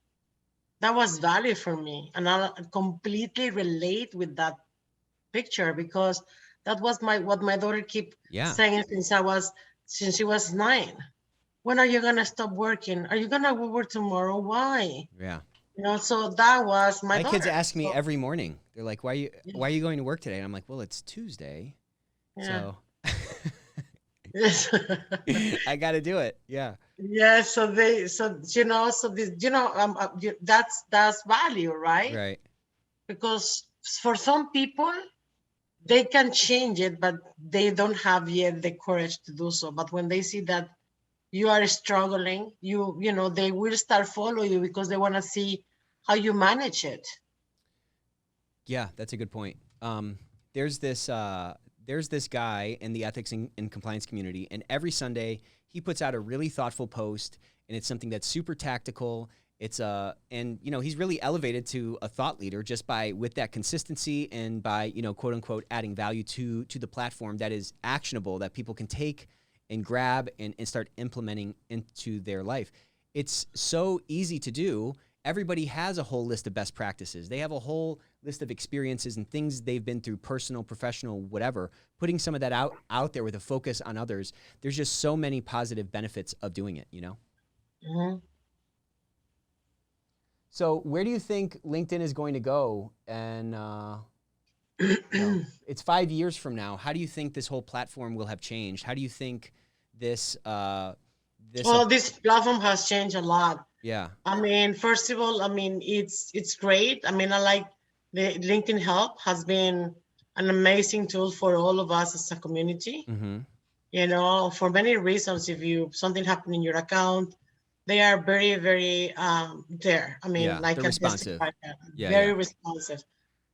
B: that was value for me. And I completely relate with that picture, because that was what my daughter kept saying since I was since she was 9. When are you gonna stop working? Are you gonna work tomorrow? Why?
A: Yeah.
B: So that was my
A: My kids
B: daughter.
A: ask me
B: So,
A: every morning. They're like, why are you going to work today? And I'm like, well, it's Tuesday.
B: yeah.
A: So
B: Yes.
A: I got to do it. Yeah.
B: Yeah. So so this, that's value, right?
A: Right.
B: Because for some people, they can change it, but they don't have yet the courage to do so. But when they see that you are struggling, they will start following you because they want to see how you manage it.
A: Yeah, that's a good point. There's this guy in the ethics and compliance community, and every Sunday he puts out a really thoughtful post, and it's something that's super tactical. And he's really elevated to a thought leader just with that consistency and by quote unquote adding value to the platform that is actionable that people can take and grab and start implementing into their life. It's so easy to do. Everybody has a whole list of best practices. They have a whole list of experiences and things they've been through, personal, professional, whatever. Putting some of that out there with a focus on others, there's just so many positive benefits of doing it,
B: Mm-hmm.
A: So where do you think LinkedIn is going to go? And it's 5 years from now. How do you think this whole platform will have changed? How do you think this
B: This platform has changed a lot.
A: Yeah.
B: I mean, first of all, I mean, it's great. I mean, I like the LinkedIn Help has been an amazing tool for all of us as a community.
A: Mm-hmm.
B: For many reasons. If something happened in your account, they are very, very there. I mean,
A: Yeah,
B: like
A: they're
B: can
A: responsive.
B: testify that.
A: Yeah,
B: Very
A: yeah.
B: responsive.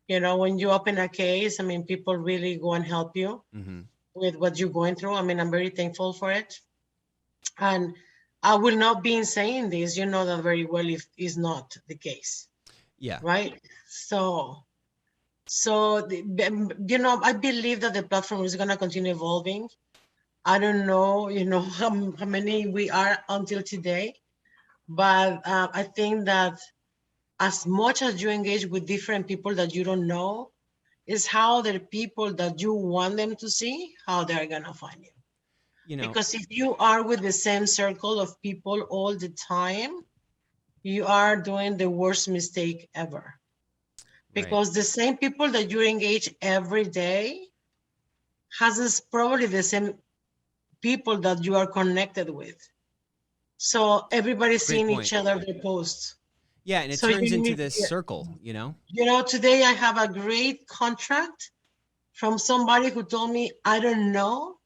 B: When you open a case, I mean, people really go and help you
A: Mm-hmm.
B: with what you're going through. I mean, I'm very thankful for it. And I will not be saying this, you know that very well if is not the case.
A: Yeah.
B: Right. I believe that the platform is going to continue evolving. I don't know, how many we are until today, but I think that as much as you engage with different people that you don't know, is how the people that you want them to see, how they're going to find you. Because if you are with the same circle of people all the time, you are doing the worst mistake ever. Because
A: right.
B: the same people that you engage every day has probably the same people that you are connected with. So everybody's
A: Great
B: seeing
A: point.
B: each other their posts.
A: Yeah, and it
B: So you
A: turns into
B: need,
A: this circle,
B: today I have a great contract from somebody who told me, I don't know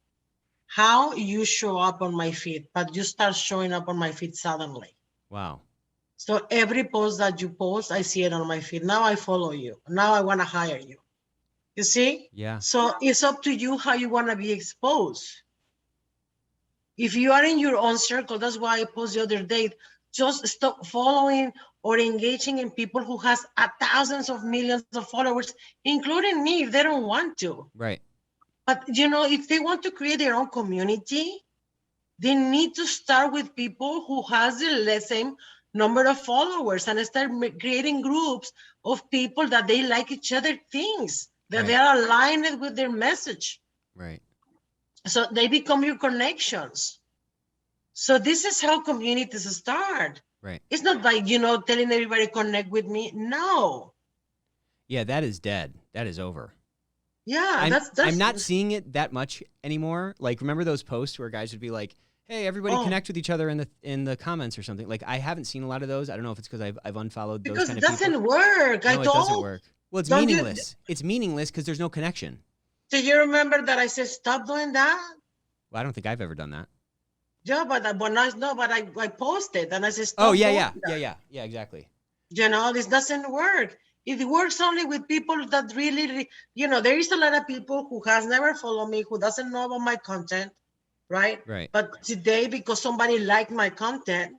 B: how you show up on my feed, but you start showing up on my feed suddenly.
A: Wow.
B: So every post that you post, I see it on my feed. Now I follow you. Now I want to hire you. You see?
A: Yeah.
B: So it's up to you how you want to be exposed. If you are in your own circle, that's why I posted the other day, just stop following or engaging in people who has thousands of millions of followers, including me, if they don't want to.
A: Right.
B: But, if they want to create their own community, they need to start with people who has the same number of followers and start creating groups of people that they like each other things, that
A: Right.
B: they are aligned with their message.
A: Right.
B: So they become your connections. So this is how communities start.
A: Right.
B: It's not by, telling everybody connect with me. No.
A: Yeah, that is dead. That is over.
B: Yeah,
A: I'm not seeing it that much anymore. Like, remember those posts where guys would be like, "Hey, everybody, connect with each other in the comments or something." Like, I haven't seen a lot of those. I don't know if it's because I've unfollowed those
B: because
A: kind
B: it
A: of people.
B: doesn't work.
A: No, it doesn't work. Well, it's
B: Don't
A: meaningless. It's meaningless because there's no connection.
B: Do you remember that I said stop doing that?
A: Well, I don't think I've ever done that.
B: Yeah, but I posted and I said stop.
A: Oh yeah, exactly.
B: This doesn't work. It works only with people that really, there is a lot of people who has never followed me, who doesn't know about my content, right?
A: Right.
B: But today, because somebody liked my content,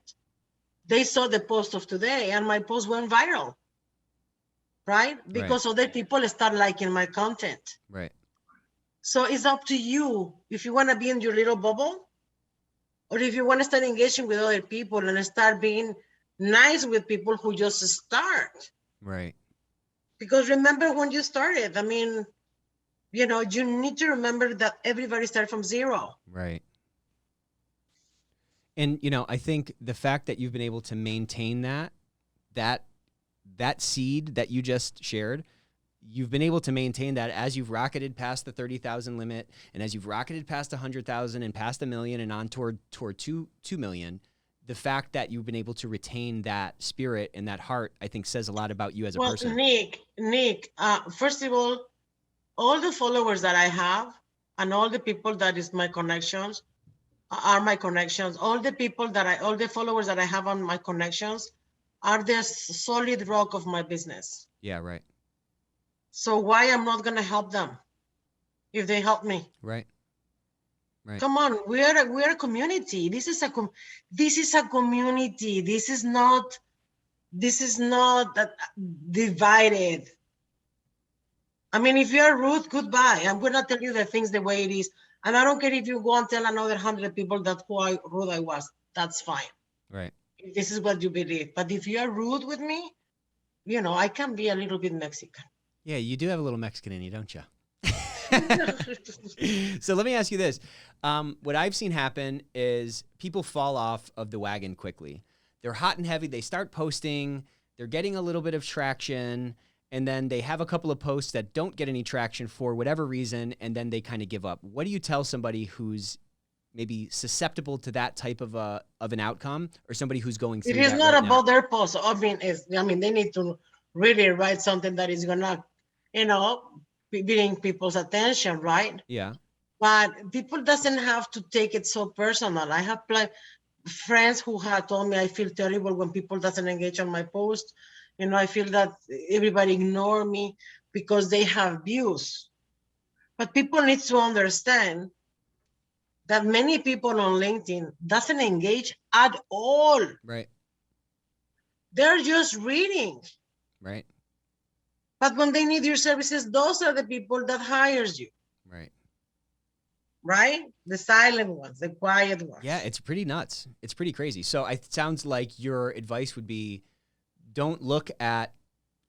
B: they saw the post of today and my post went viral, right? Because other people start liking my content.
A: Right.
B: So it's up to you if you want to be in your little bubble or if you want to start engaging with other people and start being nice with people who just start.
A: Right.
B: Because remember when you started, I mean, you need to remember that everybody started from zero.
A: Right. And, I think the fact that you've been able to maintain that seed that you just shared, you've been able to maintain that as you've rocketed past the 30,000 limit, and as you've rocketed past 100,000 and past 1 million and on toward 2 million. The fact that you've been able to retain that spirit and that heart, I think, says a lot about you as a person.
B: Nick, first of all the followers that I have and all the people that is my connections are my connections. All the followers that I have on my connections are the solid rock of my business.
A: Yeah, right.
B: So why I'm not gonna help them if they help me?
A: Right. Right.
B: Come on, we're a community. This is a community. This is not divided. I mean, if you're rude, goodbye. I'm gonna tell you the things the way it is, and I don't care if you go and tell another 100 people that rude I was. That's fine.
A: Right.
B: If this is what you believe. But if you're rude with me, I can be a little bit Mexican.
A: Yeah, you do have a little Mexican in you, don't you? So let me ask you this. What I've seen happen is people fall off of the wagon quickly. They're hot and heavy. They start posting. They're getting a little bit of traction. And then they have a couple of posts that don't get any traction for whatever reason. And then they kind of give up. What do you tell somebody who's maybe susceptible to that type of an outcome, or somebody who's going through that?
B: It is not about their post. I mean, they need to really write something that is gonna, bring people's attention, right?
A: Yeah.
B: But people doesn't have to take it so personal. I have friends who have told me I feel terrible when people doesn't engage on my post. I feel that everybody ignore me because they have views. But people need to understand that many people on LinkedIn doesn't engage at all.
A: Right.
B: They're just reading.
A: Right.
B: But when they need your services, those are the people that hires you.
A: Right.
B: Right? The silent ones, the quiet ones.
A: Yeah, it's pretty nuts. It's pretty crazy. So it sounds like your advice would be, don't look at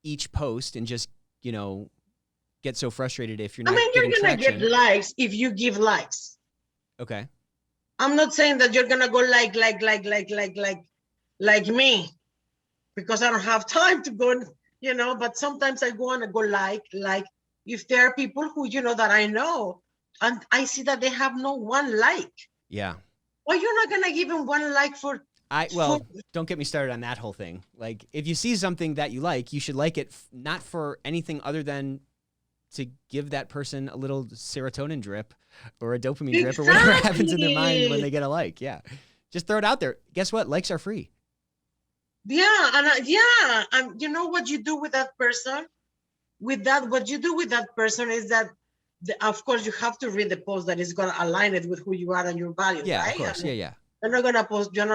A: each post and just, get so frustrated if you're not getting traction.
B: You're going to get likes if you give likes.
A: Okay.
B: I'm not saying that you're going to go like me, because I don't have time to go, but sometimes I go and I go like if there are people who, that I know, and I see that they have no one like.
A: Yeah.
B: Well, you're not going to give them one like for.
A: Don't get me started on that whole thing. Like, if you see something that you like, you should like it, not for anything other than to give that person a little serotonin drip or a dopamine drip or whatever happens in their mind when they get a like. Yeah. Just throw it out there. Guess what? Likes are free.
B: Yeah. And you know what you do with that person? What you do with that person is that, of course, you have to read the post that is going to align it with who you are and your values.
A: Yeah,
B: right?
A: Of course. Yeah.
B: You're not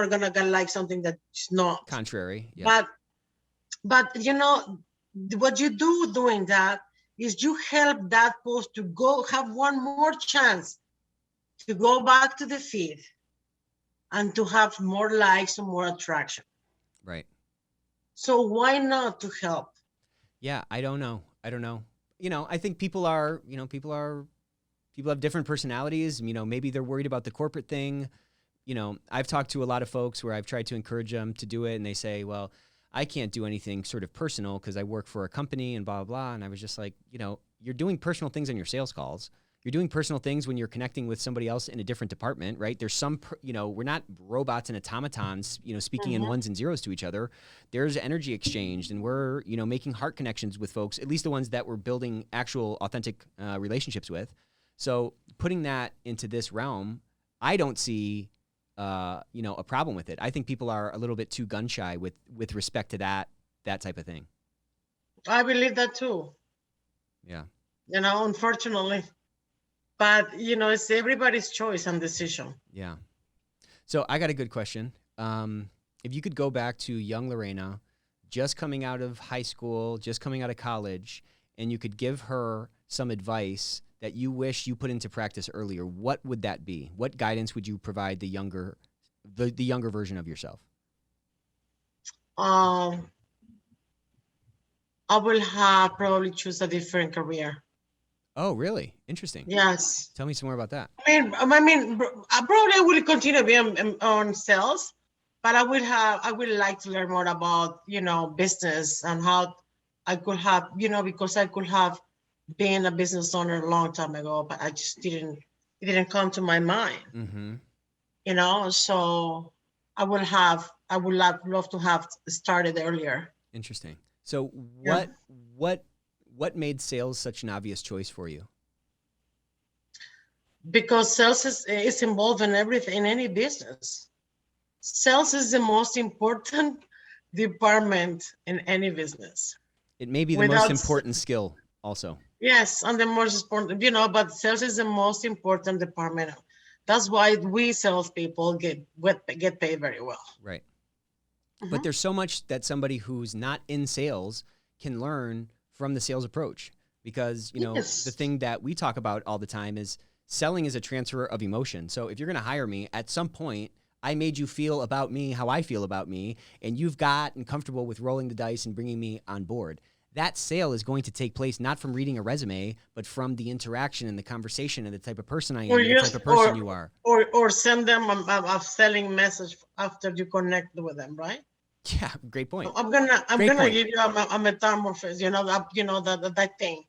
B: going to like something that's not.
A: Contrary. Yeah.
B: But what you do doing that is you help that post to go have one more chance to go back to the feed and to have more likes and more attraction.
A: Right.
B: So why not to help?
A: Yeah, I don't know. I think people have different personalities. Maybe they're worried about the corporate thing. I've talked to a lot of folks where I've tried to encourage them to do it, and they say, well, I can't do anything sort of personal because I work for a company and blah, blah, blah. And I was just like, you're doing personal things on your sales calls. You're doing personal things when you're connecting with somebody else in a different department, right? There's some, we're not robots and automatons, speaking in ones and zeros to each other. There's energy exchanged, and we're, making heart connections with folks, at least the ones that we're building actual authentic relationships with. So putting that into this realm, I don't see, a problem with it. I think people are a little bit too gun shy with respect to that type of thing.
B: I believe that too.
A: Yeah.
B: Unfortunately. But, it's everybody's choice and decision.
A: Yeah. So I got a good question. If you could go back to young Lorena, just coming out of high school, just coming out of college, and you could give her some advice that you wish you put into practice earlier, what would that be? What guidance would you provide the younger version of yourself?
B: I will probably choose a different career.
A: Oh, really? Interesting.
B: Yes.
A: Tell me some more about that.
B: I probably will continue being on sales, but I would like to learn more about, business and how I could have, because I could have been a business owner a long time ago, but it didn't come to my mind,
A: Mm-hmm.
B: so I would love to have started earlier.
A: Interesting. So
B: Yeah.
A: what made sales such an obvious choice for you?
B: Because sales is involved in everything, in any business. Sales is the most important department in any business.
A: It may be the most
B: Without,
A: important skill also.
B: yes, and the most important, but sales is the most important department. That's why we salespeople get paid very well.
A: Right. But
B: Mhm.
A: there's so much that somebody who's not in sales can learn from the sales approach because, the
B: Yes,
A: thing that we talk about all the time is selling is a transfer of emotion. So if you're going to hire me, at some point, I made you feel about me how I feel about me, and you've gotten comfortable with rolling the dice and bringing me on board. That sale is going to take place not from reading a resume, but from the interaction and the conversation and the type of person I
B: or
A: am and the type
B: just
A: of person you are.
B: or send them a selling message after you connect with them, right?
A: Yeah, great point.
B: I'm
A: Great
B: gonna
A: point.
B: give you a metamorphosis, that thing.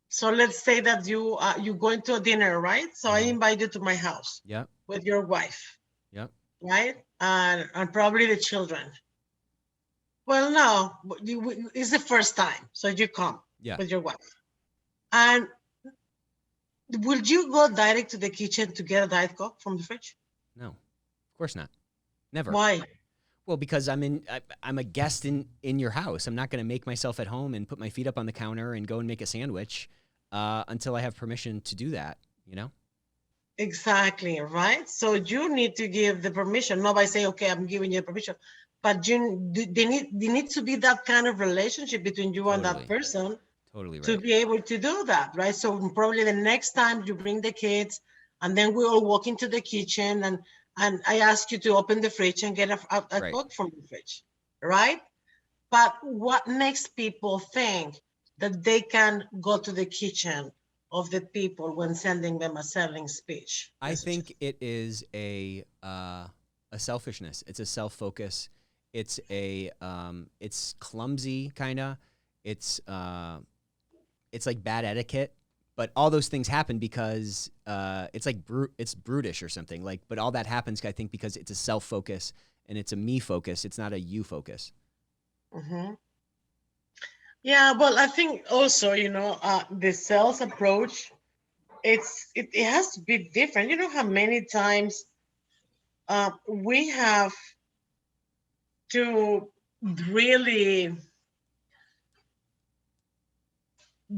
B: So let's say that you going to a dinner, right? So I
A: Mhm.
B: invite you to my house
A: Yep.
B: with your wife,
A: Yep.
B: right? And probably the children. Well, no, it's the first time, so you come
A: Yeah.
B: with your wife. And will you go direct to the kitchen to get a Diet Coke from the fridge?
A: No, of course not. Never.
B: Why?
A: Well, because I'm a guest in your house. I'm not going to make myself at home and put my feet up on the counter and go and make a sandwich until I have permission to do that. You know?
B: Exactly, right? So you need to give the permission, not by saying, okay, I'm giving you permission, but they need to be that kind of relationship between you and that
A: Totally.
B: person
A: Totally
B: to
A: right.
B: be able to do that, right? So probably the next time you bring the kids, and then we all walk into the kitchen, and I ask you to open the fridge and get a
A: Right.
B: Coke from the fridge, right? But what makes people think that they can go to the kitchen of the people when sending them a selling speech
A: I think
B: messages?
A: it is a selfishness. It's a self focus. It's clumsy kind of. It's it's like bad etiquette. But all those things happen because it's like it's brutish or something. Like, but all that happens, I think, because it's a self focus and it's a me focus. It's not a you focus.
B: Hmm. Yeah, well, I think also, the sales approach, it has to be different. You know how many times we have to really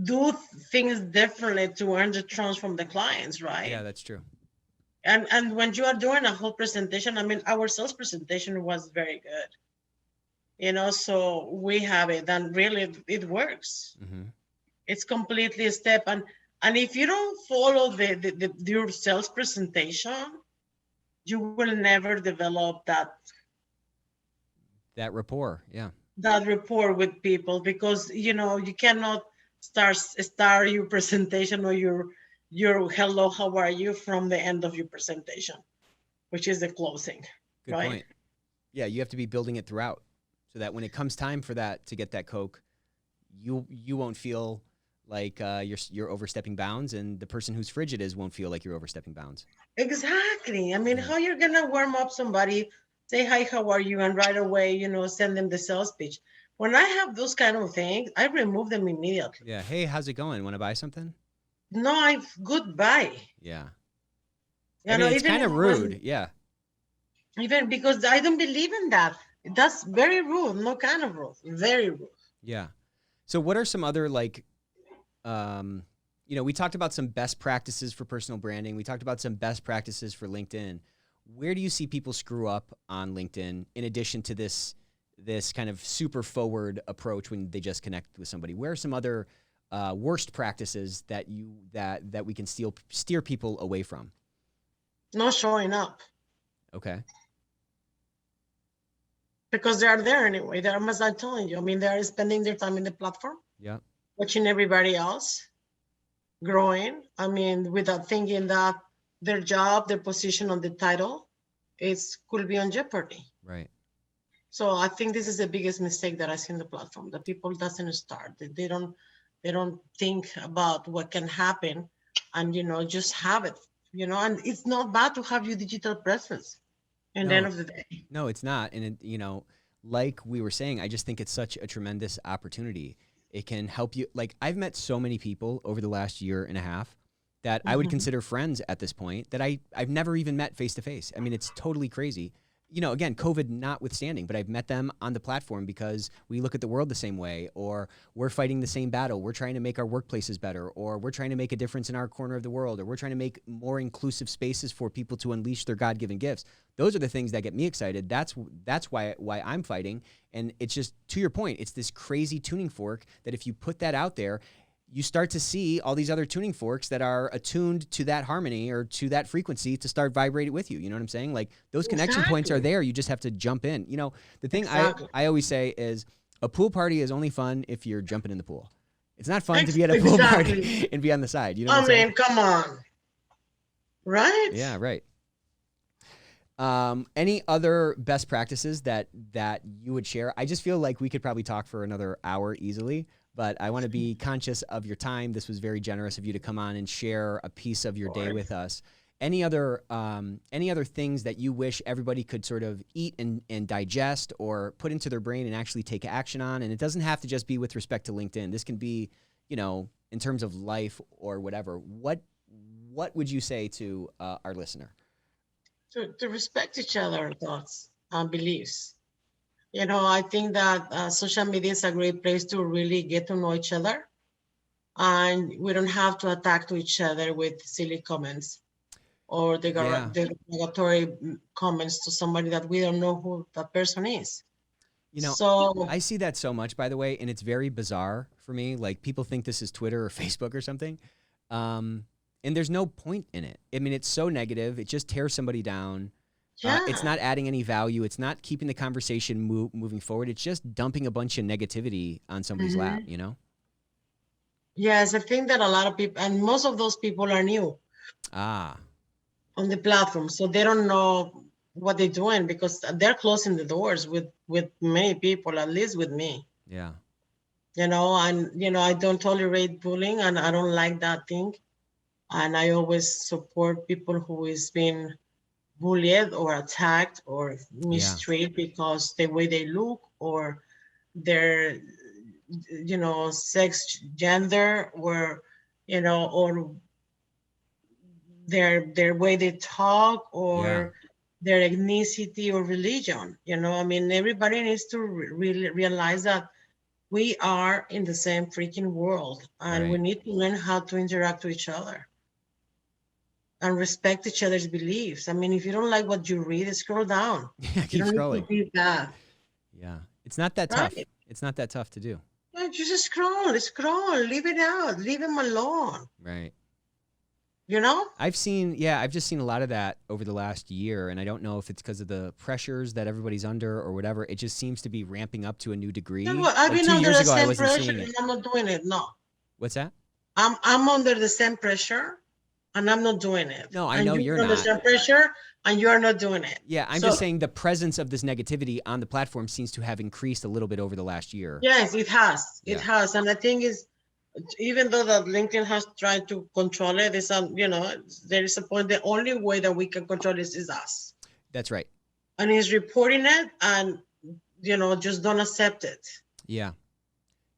B: do things differently to earn the trust from the clients,
A: Yeah,
B: right?
A: that's true.
B: And when you are doing a whole presentation, I mean, our sales presentation was very good, so we have it, and really it works.
A: Hmm.
B: It's completely a step, and if you don't follow your sales presentation, you will never develop
A: That rapport. Yeah.
B: that rapport with people, because you cannot start your presentation or your hello, how are you, from the end of your presentation, which is the closing,
A: Good
B: right?
A: point. Yeah, you have to be building it throughout so that when it comes time for that to get that Coke, you won't feel like you're overstepping bounds, and the person whose fridge it is won't feel like you're overstepping bounds.
B: Exactly. I mean,
A: Yeah.
B: how you're gonna warm up somebody, say hi, how are you, and right away, send them the sales pitch. When I have those kind of things, I remove them immediately.
A: Yeah. Hey, how's it going? Want to buy something?
B: No, I goodbye.
A: Yeah. I mean, it's
B: Even
A: kind
B: if
A: of
B: it was,
A: rude. Yeah.
B: even because I don't believe in that. That's very rude. No kind of rude. Very rude.
A: Yeah. So, what are some other um, we talked about some best practices for personal branding. We talked about some best practices for LinkedIn. Where do you see people screw up on LinkedIn in addition to this kind of super forward approach when they just connect with somebody? Where are some other worst practices that we can steer people away from?
B: Not showing up
A: Okay.
B: because they are there anyway. They're, as I'm telling you, I mean, they are spending their time in the platform,
A: Yeah.
B: watching everybody else. growing. I mean, without thinking that their job, their position on the title, could be on jeopardy.
A: Right.
B: So I think this is the biggest mistake that I see in the platform. That people doesn't start. They don't think about what can happen, and just have it. And it's not bad to have your digital presence. In the end
A: No,
B: of the day.
A: no, it's not. And like we were saying, I just think it's such a tremendous opportunity. It can help you. Like I've met so many people over the last year and a half that I would
B: Mhm.
A: consider friends at this point that I've never even met face to face. I mean, it's totally crazy. Again, COVID notwithstanding, but I've met them on the platform because we look at the world the same way, or we're fighting the same battle. We're trying to make our workplaces better, or we're trying to make a difference in our corner of the world, or we're trying to make more inclusive spaces for people to unleash their God-given gifts. Those are the things that get me excited. That's why I'm fighting. And it's just, to your point, it's this crazy tuning fork that if you put that out there, you start to see all these other tuning forks that are attuned to that harmony or to that frequency to start vibrating with you. You know what I'm saying? Like those connection points are
B: Exactly.
A: there. You just have to jump in. The thing
B: Exactly.
A: I always say is a pool party is only fun if you're jumping in the pool. It's not fun to be at a pool
B: Exactly.
A: party and be on the side. You know what I'm
B: I
A: saying?
B: mean, come on, right?
A: Yeah, right. Any other best practices that you would share? I just feel like we could probably talk for another hour easily, but I want to be conscious of your time. This was very generous of you to come on and share a piece of your
B: Of
A: day
B: course.
A: with us. Any other things that you wish everybody could sort of eat and digest or put into their brain and actually take action on? And it doesn't have to just be with respect to LinkedIn. This can be, in terms of life or whatever. What would you say to our listener?
B: To respect each other's thoughts and beliefs. I think that social media is a great place to really get to know each other, and we don't have to attack to each other with silly comments or
A: Yeah.
B: derogatory comments to somebody that we don't know who that person is.
A: You know,
B: So
A: I see that so much, by the way, and it's very bizarre for me. Like people think this is Twitter or Facebook or something, and there's no point in it. I mean, it's so negative; it just tears somebody down. It's
B: yeah,
A: not adding any value. It's not keeping the conversation moving forward. It's just dumping a bunch of negativity on somebody's lap.
B: hmm,
A: You know?
B: yes, I think that a lot of people, and most of those people are new
A: Ah,
B: on the platform, so they don't know what they're doing because they're closing the doors with many people, at least with me.
A: yeah,
B: And I don't tolerate bullying, and I don't like that thing. And I always support people who is being bullied or attacked or
A: yeah,
B: mistreated because the way they look or their sex, gender, or their way they talk,
A: yeah.
B: or their ethnicity or religion. I mean, everybody needs to really realize that we are in the same freaking world, and we
A: Right.
B: need to learn how to interact with each other and respect each other's beliefs. I mean, if you don't like what you read, scroll down.
A: Yeah.
B: You
A: Keep
B: don't need to
A: scrolling.
B: be that,
A: Yeah. It's not that tough.
B: right?
A: It's not that tough to do.
B: Yeah, just scroll, leave it out, leave him alone.
A: Right.
B: You know?
A: I've just seen a lot of that over the last year, and I don't know if it's because of the pressures that everybody's under or whatever. It just seems to be ramping up to a new
B: Yeah,
A: degree.
B: well, I've
A: Like
B: been
A: two
B: under
A: years
B: the
A: ago, I
B: same
A: wasn't
B: pressure
A: seeing
B: and
A: it.
B: I'm not doing it. No,
A: What's that?
B: I'm under the same pressure and I'm not doing it.
A: No, I
B: And
A: know
B: you're
A: you're
B: under the
A: not.
B: same pressure and you're not doing it.
A: Yeah, I'm just
B: So
A: saying the presence of this negativity on the platform seems to have increased a little bit over the last year.
B: yes, it has. It
A: Yeah,
B: has. And I think is even though that LinkedIn has tried to control it, there is a point. The only way that we can control this is us.
A: that's right.
B: And he's reporting it, and just don't accept it.
A: Yeah,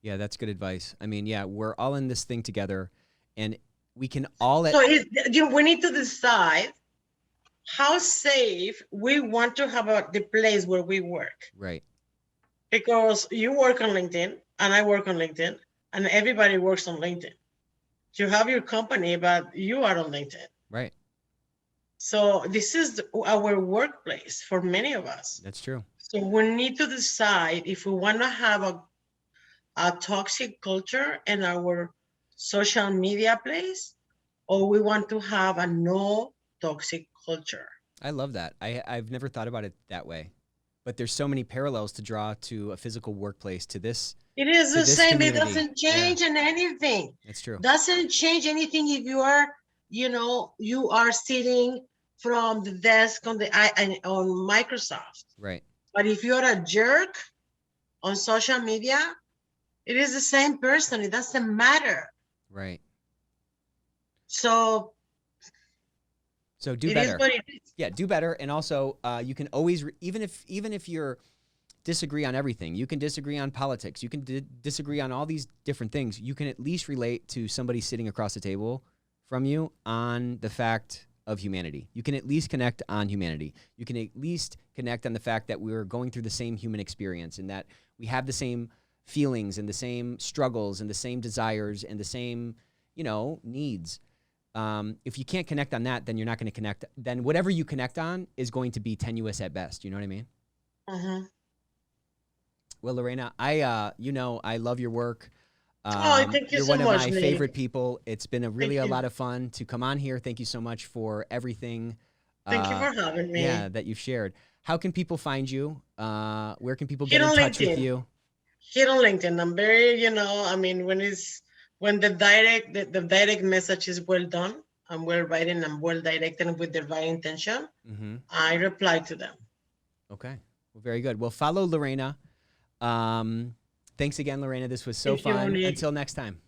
A: yeah, that's good advice. I mean, yeah, we're all in this thing together, and we can all
B: So we need to decide how safe we want to have the place where we work.
A: right,
B: Because you work on LinkedIn and I work on LinkedIn and everybody works on LinkedIn. You have your company, but you are on LinkedIn.
A: right.
B: So this is our workplace for many of us.
A: That's true.
B: So we need to decide if we want to have a toxic culture in our social media place, or we want to have a no toxic culture.
A: I love that. I've never thought about it that way, but there's so many parallels to draw to a physical workplace to this
B: It is
A: to
B: the
A: this
B: same. It
A: community.
B: doesn't
A: Yeah,
B: change in anything.
A: that's true.
B: Doesn't change anything if you are, you know, you are sitting from the desk on on Microsoft.
A: Right.
B: But if you're a jerk on social media, it is the same person. It doesn't matter.
A: Right.
B: So
A: do
B: it is
A: better.
B: what it is.
A: Yeah, do better. And also, you can always, even if you're disagree on everything, you can disagree on politics, you can disagree on all these different things. You can at least relate to somebody sitting across the table from you on the fact of humanity. You can at least connect on humanity. You can at least connect on the fact that we're going through the same human experience and that we have the same feelings and the same struggles and the same desires and the same, needs. If you can't connect on that, then you're not going to connect. Then whatever you connect on is going to be tenuous at best. You know what I mean?
B: Mm-hmm.
A: Well, Lorena, I love your work.
B: Oh, thank you
A: You're
B: so
A: one of
B: much,
A: my
B: Nick.
A: favorite people. It's been
B: Thank
A: a
B: you.
A: lot of fun to come on here. Thank you so much for everything.
B: Thank you for having me.
A: Yeah, that you've shared. How can people find you? Where can people
B: Here
A: get in
B: on
A: touch with
B: LinkedIn.
A: you?
B: Here on LinkedIn, I'm very, I mean, when the direct message is well done, I'm well written, I'm well directed with the right intention,
A: Mm-hmm.
B: I reply to them.
A: Okay. Well, very good. Well, follow Lorena. Thanks again, Lorena. This was so
B: Thank you,
A: fun.
B: Nick.
A: Until next time.